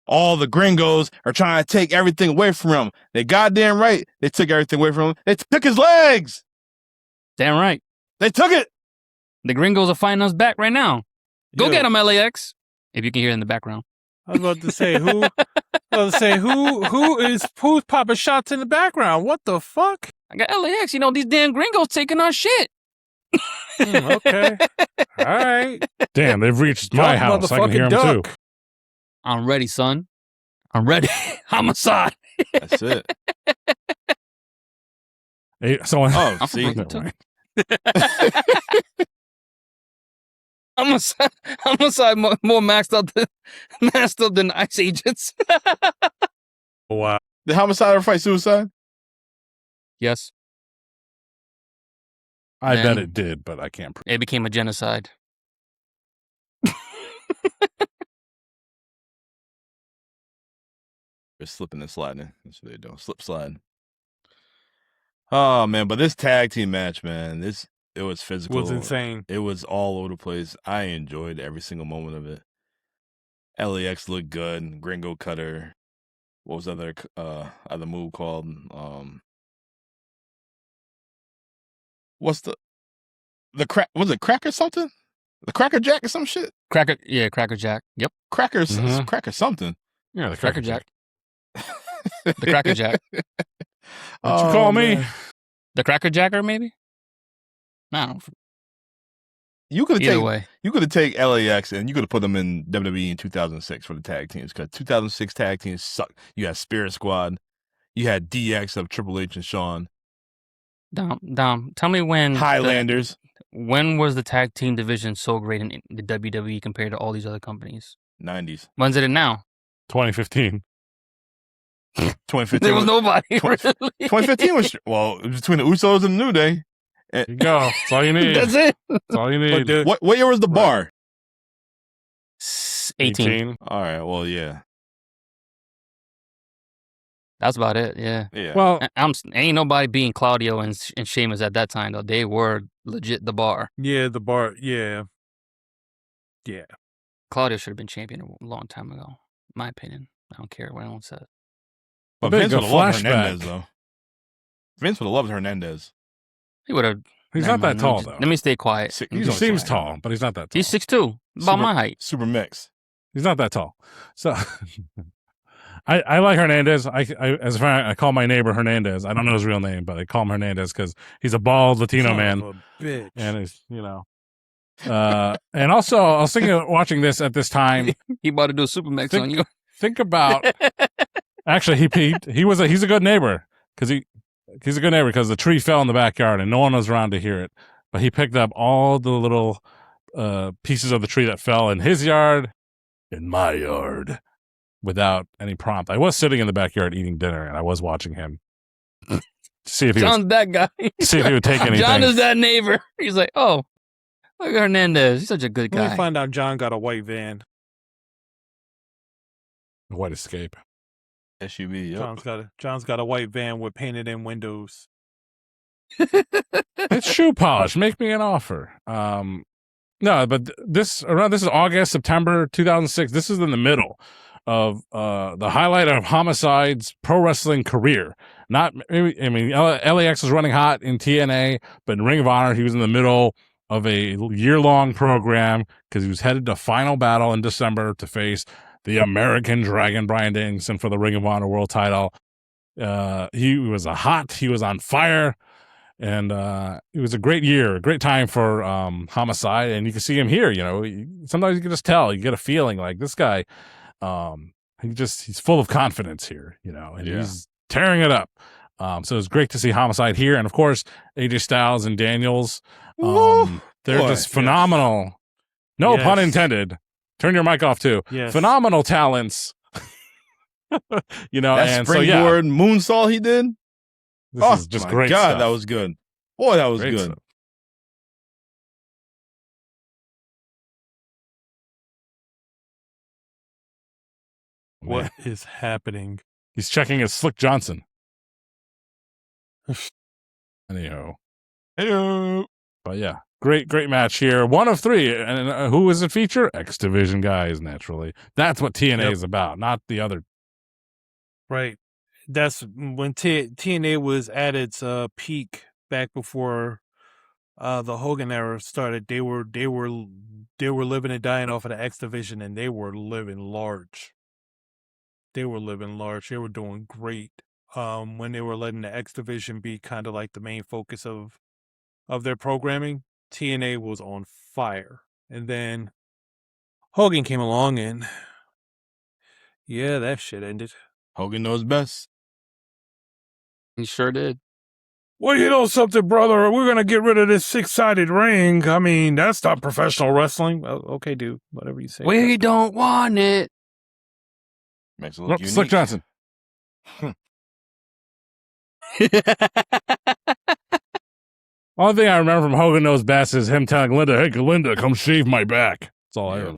all the gringos are trying to take everything away from him. They goddamn right. They took everything away from him. They took his legs. Damn right. They took it. The gringos are fighting us back right now. Go Yo, get them, LAX. If you can hear it in the background. I was about to say who's popping shots in the background? What the fuck? I got LAX. You know, these damn gringos taking our shit. Okay. All right. Damn, they've reached my Drop house. I can hear them motherfucking too. duck. I'm ready, son. I'm ready. Homicide. That's it. Hey, someone. Oh, I'm see, from Brooklyn, too. Homicide more maxed up than ICE agents. Wow. did Homicide ever fight Suicide? Yes, I bet Then- it did, but I can't. it became a genocide. They're slipping and sliding. That's what they're doing. Slip sliding. Oh man, but this tag team match, man, it was physical. Was insane. It was all over the place. I enjoyed every single moment of it. LAX looked good. Gringo Cutter. What was the other move called? What's the crack? Was it Cracker something? The Cracker Jack or some shit? Cracker Jack. Yep, Cracker Mhm. Cracker something. Yeah, the Cracker Jack. The Cracker Jack. What'd you call me? man. The Cracker Jacker, maybe. No, You could either have way. You could have taken LAX and you could have put them in WWE in 2006 for the tag teams because 2006 tag teams suck. You had Spirit Squad, you had DX of Triple H and Shawn, Dom, tell me when Highlanders. when was the tag team division so great in the WWE compared to all these other companies? 90s, When's it now? 2015. 2015. There was nobody. 2015 was well it was between the Usos and the New Day. There you go. That's all you need. That's it. That's all you But need. the- What year was the bar? 18. All right, well yeah, That's about it. Yeah. Well, Ain't nobody beating Claudio and Sheamus at that time though. They were legit the bar. Yeah, the bar. Yeah. Yeah. Claudio should have been champion a long time ago. My opinion. I don't care what anyone says. but big Vince would a have loved flashback. Hernandez though. Vince would have loved Hernandez. He would have. he's not that tall, though. Let me stay quiet. He He's seems only tall, but he's not that tall. He's 6'2", about my height. Super mix. He's not that tall. So I like Hernandez. As a friend, I call my neighbor Hernandez. I don't know his real name, but I call him Hernandez because he's a bald Latino Son man. of a bitch. And he's, and also I was thinking of watching this at this time. He about to do a super mix Think- on you. Think about, actually, he's a good neighbor because he's a good neighbor because the tree fell in the backyard and no one was around to hear it. But he picked up all the little pieces of the tree that fell in his yard, in my yard, without any prompt. I was sitting in the backyard eating dinner and I was watching him. See if he John's that guy. see if he would take anything. John is that neighbor. He's like, oh, look at Hernandez. He's such a good Let me guy. find out John got a white van. White Escape. SUV. Yep. John's got a white van with painted in windows. It's shoe polish. Make me an offer. No, but this is August, September 2006. This is in the middle of the highlight of Homicide's pro wrestling career. LAX was running hot in TNA, but in Ring of Honor, he was in the middle of a year-long program because he was headed to Final Battle in December to face the American Dragon Bryan Danielson for the Ring of Honor World Title. He was on fire. And it was a great year, a great time for Homicide. And you can see him here. Sometimes you can just tell, you get a feeling like this guy, he's full of confidence here, and he's tearing it up. So it's great to see Homicide here. And of course, AJ Styles and Daniels, they're just phenomenal. No pun intended. Turn your mic off too. Yes. Phenomenal talents. That and springboard moonsault he did. This is just great God, stuff. that was good. Boy, that was Great good. stuff. What is happening? He's checking his Slick Johnson. Anyhow. Hey, But yeah, great match here. 1 of 3. And who is it feature? X Division guys, naturally. That's what TNA is about, not the other. Right. That's when TNA was at its peak back before the Hogan era started. They were living and dying off of the X Division, and they were living large. They were doing great. When they were letting the X Division be kind of like the main focus of their programming, TNA was on fire. And then Hogan came along, and yeah, that shit ended. Hogan knows best. He sure did. Well, you know something, brother? We're going to get rid of this 6-sided ring. I mean, that's not professional wrestling. Well, okay, dude. Whatever you say. We don't want it. Makes it look Nope, unique. Slick Johnson. Only thing I remember from Hogan Knows Best is him telling Linda, "Hey, Linda, come shave my back." That's all I heard.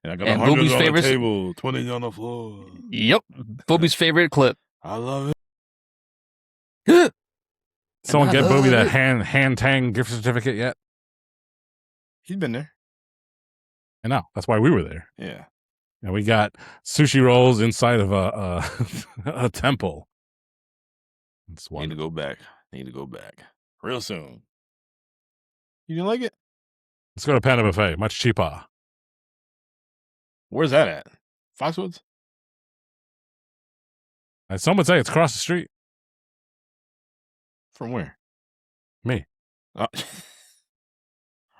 And I got And 100 Booby's on favorite- the table, 20 on the floor. Yep. Booby's favorite clip. I love it. Someone get I Booby love that hand tang gift certificate yet? He's been there. I know. That's why we were there. Yeah. And we got sushi rolls inside of a temple. It's Need to wonderful. go back. Real soon. You didn't like it? Let's go to Panda Buffet. Much cheaper. Where's that at? Foxwoods? And some would say it's across the street. From where? Me.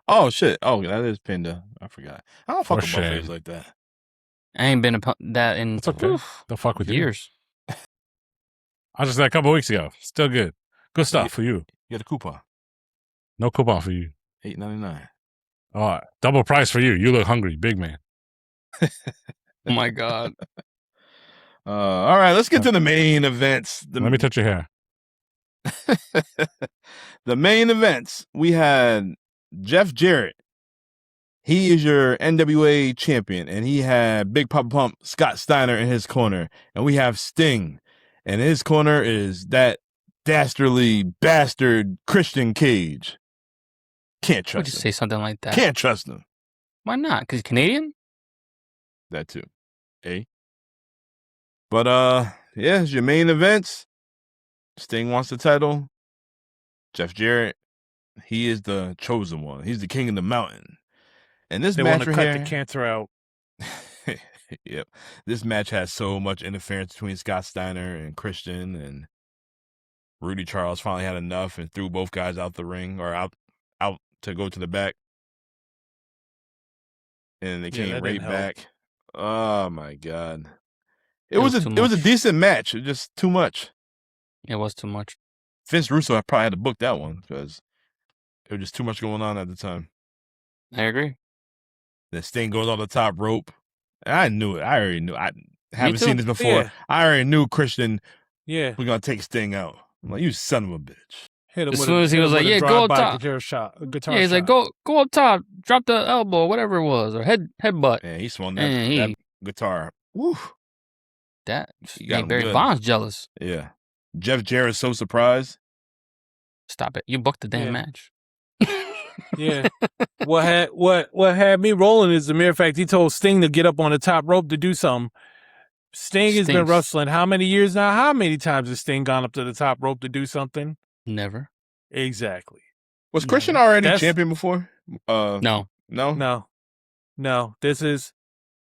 Oh, shit. Oh, that is Panda. I forgot. I don't fuck For with shame. buffets like that. I ain't been that in It's okay. They'll fuck with you. years. I was just there a couple weeks ago. Still good. Good stuff for you. You got a coupon. No coupon for you. $8.99. Oh, double price for you. You look hungry, big man. Oh my God. All right, let's get to the main events. Let me touch your hair. The main events. We had Jeff Jarrett. He is your NWA champion, and he had Big Papa Pump Scott Steiner in his corner. And we have Sting, and his corner is that dastardly bastard Christian Cage. Can't Would trust you him. say something like that? Can't trust him. Why not? Because he's Canadian? That too. But yeah, it's your main events. Sting wants the title. Jeff Jarrett, he is the chosen one. He's the king of the mountain. And this They want match to right cut here, the cancer out. yep. This match has so much interference between Scott Steiner and Christian, and Rudy Charles finally had enough and threw both guys out the ring, or out to go to the back. And they came that right didn't help. back. Oh my God. It It was was a too much. decent match. It was just too much. It was too much. Vince Russo probably had to book that one because it was just too much going on at the time. I agree. Then Sting goes on the top rope. And I knew it. I already knew. I haven't too. seen this before. Yeah. I already knew Christian Yeah. was going to take Sting out. I'm like, you son of a bitch. Hit him As with soon as he was like, yeah, go up top. Guitar shot. Guitar Yeah, he's like, shot. go up top, drop the elbow, whatever it was, or headbutt. And he swung And that he- guitar. Woo. That You got made him Barry good. Bonds jealous. Yeah. Jeff Jarrett's so surprised. Stop it. You booked the damn Yeah. match. Yeah. What had me rolling is the mere fact he told Sting to get up on the top rope to do something. Sting has been Sting's- wrestling how many years now? How many times has Sting gone up to the top rope to do something? Never. Exactly. Was No, Christian already that's- champion before? No. No? No.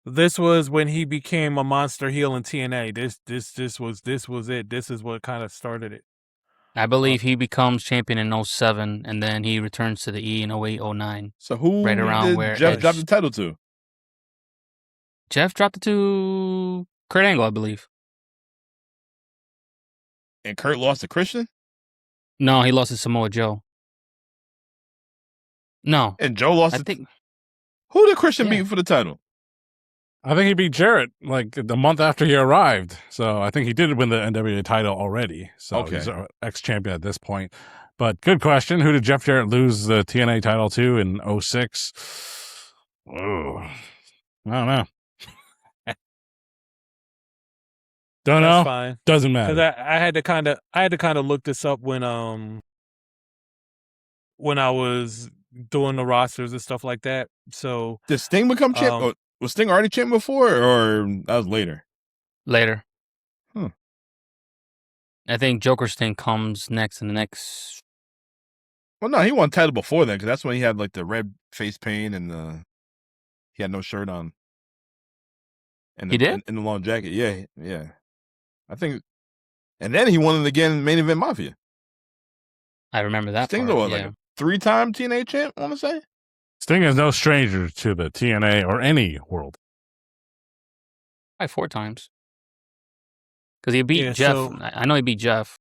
This was when he became a monster heel in TNA. This was it. This is what kind of started it. I believe he becomes champion in 07, and then he returns to the E in 08, 09. So who Right around did where Jeff drop Edge- the title to? Jeff dropped it to Kurt Angle, I believe. And Kurt lost to Christian? No, he lost to Samoa Joe. No, And Joe lost I to... think Who did Christian Yeah. beat for the title? I think he beat Jarrett like the month after he arrived. So I think he did win the NWA title already. So Okay. he's an ex-champion at this point. But good question. Who did Jeff Jarrett lose the TNA title to in 06? Oh, I don't know. Don't That's know. fine. Doesn't Because matter. I had to kind of look this up when I was doing the rosters and stuff like that. So Did Sting become champ? Um, Oh, was Sting already champ before, or that was later? later. Huh. I think Joker Sting comes next in the next. Well, no, he won title before then, because that's when he had like the red face paint and he had no shirt on. And He did? in the long jacket. Yeah, yeah. I think, and then he won it again, main event Mafia. I remember that Sting part. was Yeah. like a 3-time TNA champ, I want to say. Sting is no stranger to the TNA or any world. Probably 4 times. Because he beat Yeah, Jeff. so- I know he beat Jeff.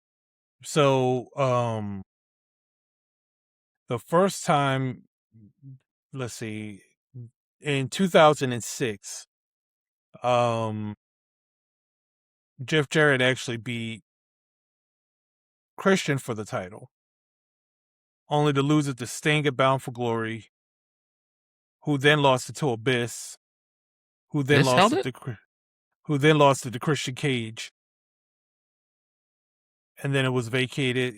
So, the first time, let's see, in 2006, Jeff Jarrett actually beat Christian for the title, only to lose it to Sting at Bound for Glory, who then lost it to Abyss, who then Abyss held lost it to Christian Cage. And then it was vacated,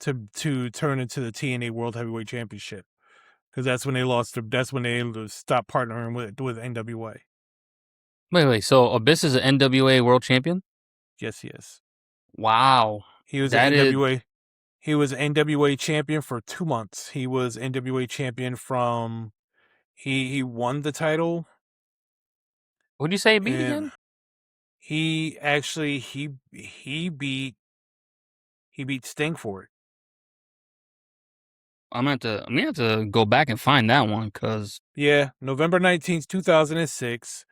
to turn into the TNA World Heavyweight Championship, because that's when they stopped partnering with NWA. Wait. So Abyss is an NWA World Champion? Yes. Wow. He was That an is- NWA. He was NWA champion for 2 months. He was NWA champion from. He won the title. What'd you say he beat and again? He actually he beat Sting for it. I'm gonna have to go back and find that one because Yeah, November 19th, 2006.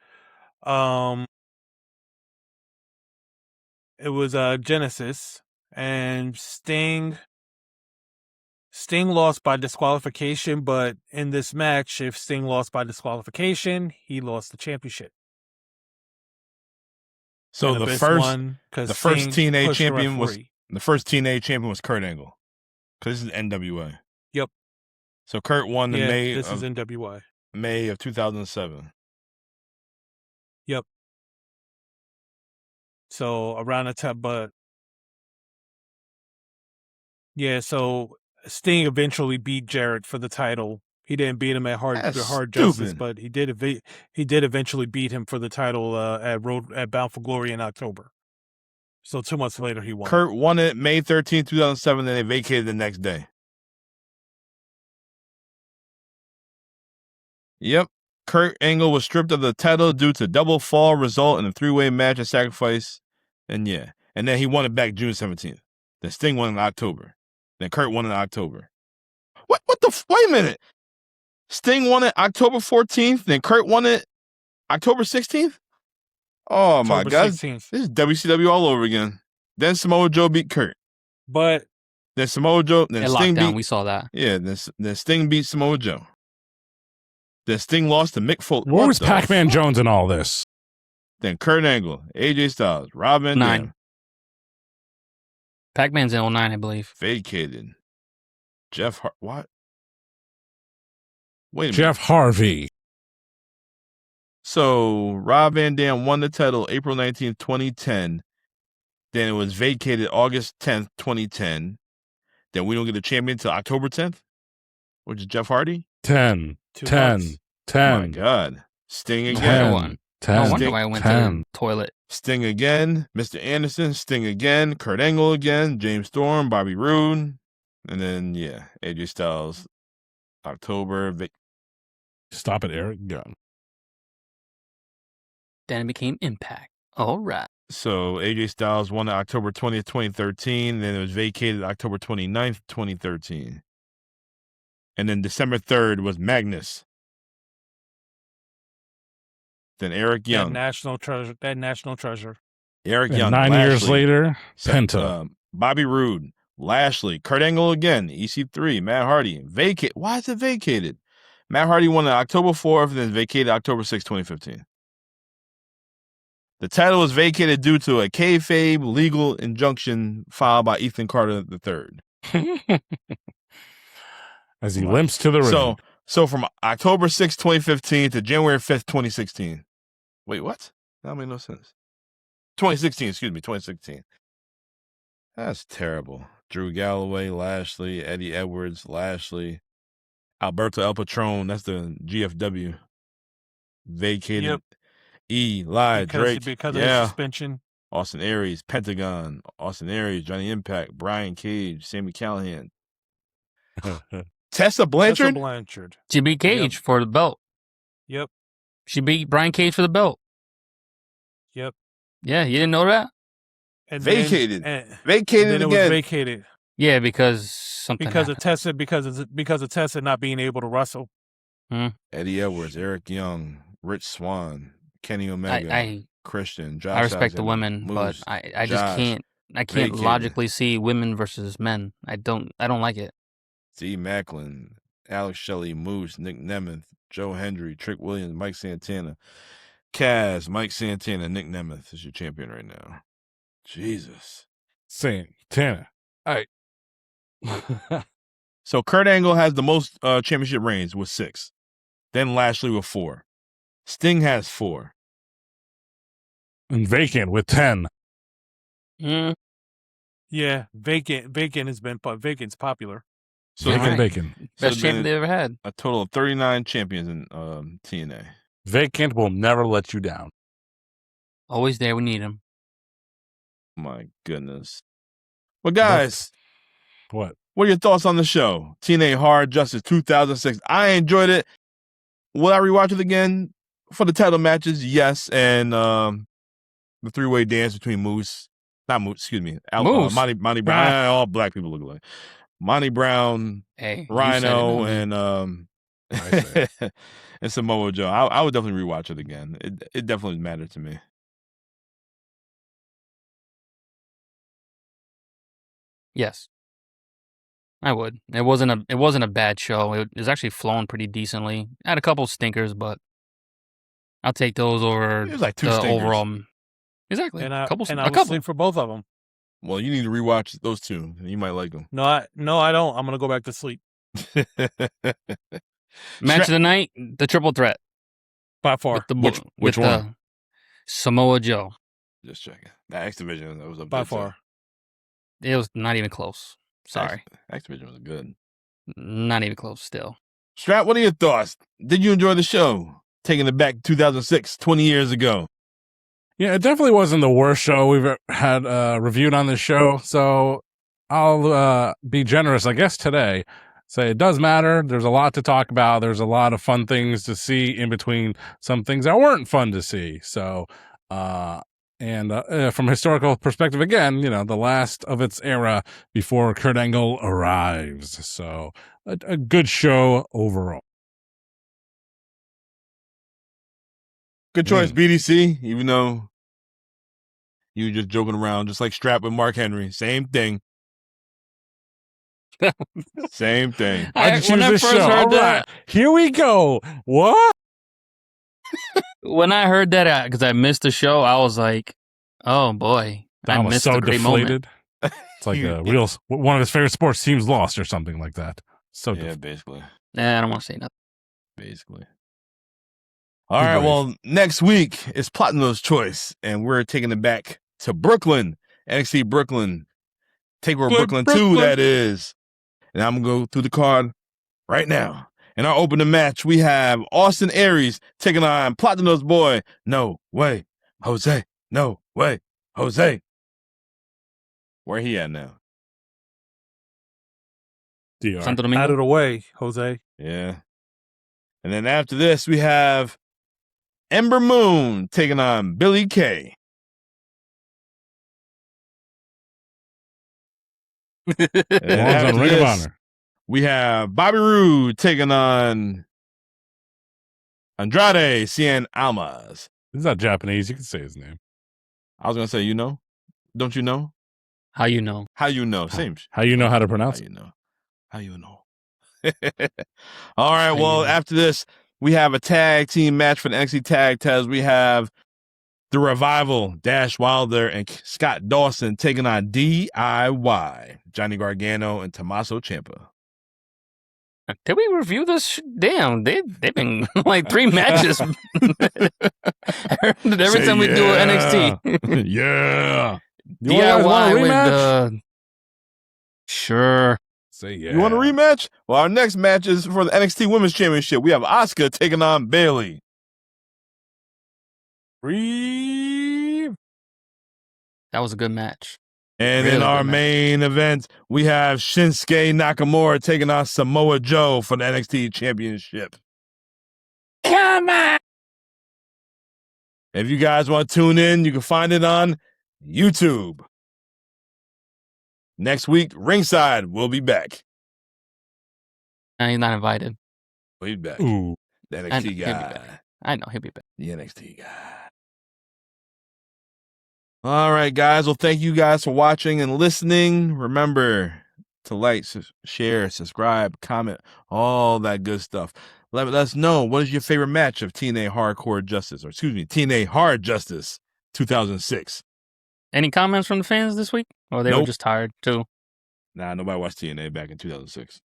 It was Genesis, and Sting lost by disqualification, but in this match, if Sting lost by disqualification, he lost the championship. So And the Abyss first won 'cause the first Sting TNA pushed the champion was referee. the first TNA champion was Kurt Angle, because this is NWA. Yep. So Kurt won in This is NWA. May of 2007. So around the time, but yeah, so Sting eventually beat Jarrett for the title. He didn't beat him at That's Hard Justice, stupid. but he did eventually beat him for the title at Bound for Glory in October. So 2 months later, he won. Kurt won it May 13th, 2007, then they vacated the next day. Yep. Kurt Angle was stripped of the title due to double fall result in a 3-way match at Sacrifice. And yeah. And then he won it back June 17th. Then Sting won in October. Then Kurt won in October. What the wait a minute. Sting won it October 14th, then Kurt won it October 16th? Oh my October God. 16th. This is WCW all over again. Then Samoa Joe beat Kurt. But Then Samoa Joe, then at Sting lockdown beat we saw that. Yeah, then Sting beat Samoa Joe. Then Sting lost to Mick Foley. Where was Pac-Man Jones in all this? Then Kurt Angle, AJ Styles, Rob Van 9. Dam, Pac-Man's in 09, I believe. vacated. Jeff Hart, what? Wait a minute. Jeff Harvey. So Rob Van Dam won the title April 19th, 2010. Then it was vacated August 10th, 2010. Then we don't get a champion until October 10th, which is Jeff Hardy. 10, 2 10, months. Oh my 10, God. Sting No again. wonder one. 10, No wonder why I went to 10. the toilet. Sting again. Mr. Anderson. Sting again. Kurt Angle again. James Storm. Bobby Roode. And then, yeah, AJ Styles. October. Stop it, Eric Gunn. Then it became Impact. All right. So AJ Styles won October 20th, 2013. Then it was vacated October 29th, 2013. And then December 3rd was Magnus. Then Eric Young. That national treasure. Eric And Young. 9 years Lashley, later, Penta. Bobby Roode. Lashley. Kurt Angle again. EC3. Matt Hardy. Vacate. Why is it vacated? Matt Hardy won on October 4th and then vacated October 6th, 2015. The title was vacated due to a kayfabe legal injunction filed by Ethan Carter III. As he limps to the ring. So from October 6th, 2015 to January 5th, 2016. Wait, what? That made no sense. 2016, excuse me, 2016. That's terrible. Drew Galloway, Lashley, Eddie Edwards, Lashley, Alberto El Patron, that's the GFW. Vacated. Yep. Eli Drake. Because of the suspension. Austin Aries, Pentagon, Austin Aries, Johnny Impact, Brian Cage, Sami Callihan. Tessa Blanchard? She beat Cage for the belt. Yep. She beat Brian Cage for the belt. Yep. Yeah, you didn't know that? And vacated. Vacated again. It was vacated. Yeah, because something happened. Because of Tessa not being able to wrestle. Eddie Edwards, Eric Young, Rich Swann, Kenny Omega, Christian, Josh. I respect the Alexander, women, Moose, but I just Josh, can't vacated. logically see women versus men. I don't like it. Steve Macklin, Alex Shelley, Moose, Nick Nemeth, Joe Hendry, Trick Williams, Mike Santana, Kaz, Mike Santana, Nick Nemeth is your champion right now. Jesus. Santana. All right. So Kurt Angle has the most championship reigns with 6. Then Lashley with 4. Sting has 4. And vacant with 10. Yeah, vacant has been vacant's popular. So Vacant. Best champion they ever had. A total of 39 champions in TNA. Vacant will never let you down. Always there. We need him. My goodness. Well, guys, what are your thoughts on the show? TNA Hard Justice 2006. I enjoyed it. Will I rewatch it again for the title matches? Yes, and the 3-way dance between Moose, Monty Brown. All black people look alike. Monty Brown, Rhino, and and Samoa Joe. I would definitely rewatch it again. It definitely mattered to me. Yes, I would. It wasn't a bad show. It was actually flowing pretty decently. Had a couple stinkers, but I'll take those over. It was like 2 the stinkers. Overall. Exactly. And I couple. sleep for both of them. Well, you need to rewatch those 2. You might like them. No, I don't. I'm gonna go back to sleep. Match of the night, the triple threat. By far. Which one? Samoa Joe. Just checking. That X Division, that was a by far. It was not even close. Sorry. X Division was good. Not even close still. Strap, what are your thoughts? Did you enjoy the show? Taking it back to 2006, 20 years ago. Yeah, it definitely wasn't the worst show we've had reviewed on this show. So I'll be generous, I guess, today. Say it does matter. There's a lot to talk about. There's a lot of fun things to see in between some things that weren't fun to see. So, and from a historical perspective, again, the last of its era before Kurt Angle arrives. So a good show overall. Good choice, BDC, even though you were just joking around, just like Strap with Mark Henry. Same thing. Same thing. Why'd you choose this show? All right, here we go. What? When I heard that, because I missed the show, I was like, "Oh boy, I missed a great moment." It's like one of his favorite sports teams lost or something like that. So basically. Nah, I don't want to say nothing. Basically. All right, well, next week is Platino's Choice, and we're taking it back to Brooklyn, NXT Brooklyn, TakeOver Brooklyn 2, that is. And I'm going to go through the card right now. In our opening match, we have Austin Aries taking on Platino's boy, No Way Jose. No Way Jose. Where he at now? Out of the way, Jose. Yeah. And then after this, we have Ember Moon taking on Billie Kay. And Belongs after on Ring of this, Honor. we have Bobby Roode taking on Andrade Cien Almas. He's not Japanese. You can say his name. I was gonna say, you know, don't you know? How you know? How you know? Same. How you know how to How pronounce you it? know? How you know? All right. How you Well, know? after this, we have a tag team match for the NXT Tag Titles. We have the Revival, Dash Wilder and Scott Dawson taking on DIY, Johnny Gargano and Tommaso Ciampa. Did we review this? Damn, they've been like 3 matches. Every time we do an NXT. Yeah. You guys want a DIY with rematch? sure. Say yeah. You want a rematch? Well, our next match is for the NXT Women's Championship. We have Asuka taking on Bayley. That was a good match. And Really in our good match. main event, we have Shinsuke Nakamura taking on Samoa Joe for the NXT Championship. Come on. If you guys want to tune in, you can find it on YouTube. Next week, Ringside will be back. And he's not invited. We'll be back. Ooh. The I know, NXT he'll be guy. back. I know he'll be back. The NXT guy. All right, guys. Well, thank you guys for watching and listening. Remember to like, share, subscribe, comment, all that good stuff. Let us know, what is your favorite match of TNA Hardcore Justice, or excuse me, TNA Hard Justice 2006? Any comments from the fans this week? Or they were Nope. just tired too? Nah, nobody watched TNA back in 2006.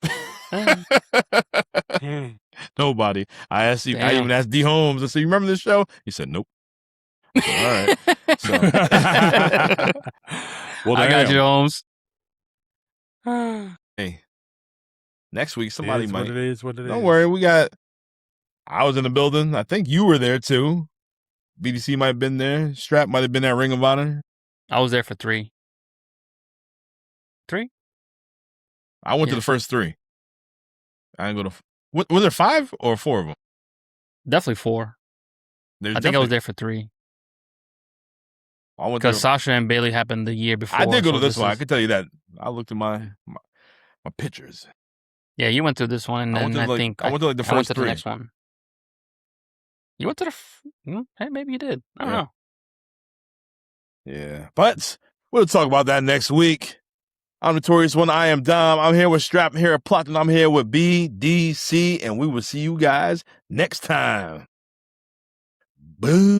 Eh. Nobody. I Damn. even asked D Holmes. I said, "You remember this show?" He said, "Nope." All right. So, Well, I got damn. you, Holmes. hey, next week somebody might. What it is. Don't worry, we got. I was in the building. I think you were there too. BDC might have been there. Strap might have been at Ring of Honor. I was there for 3. 3? I went to Yeah. the first 3. I didn't go to. Was there 5 or 4 of them? Definitely 4. There's I think I was definitely- there for 3. I went there. Because Sasha and Bailey happened the year before. I did go to so this one. I was- can tell you that. I looked at my pictures. Yeah, you went to this one, and I went then to I like- think I went to like the I went first to 3. the next one. You went to the. Hey, maybe you did. I don't Yeah. know. Yeah, but we'll talk about that next week. I'm Notorious One. I am Dom. I'm here with Strap. I'm here at Plot, and I'm here with BDC, and we will see you guys next time. Boom.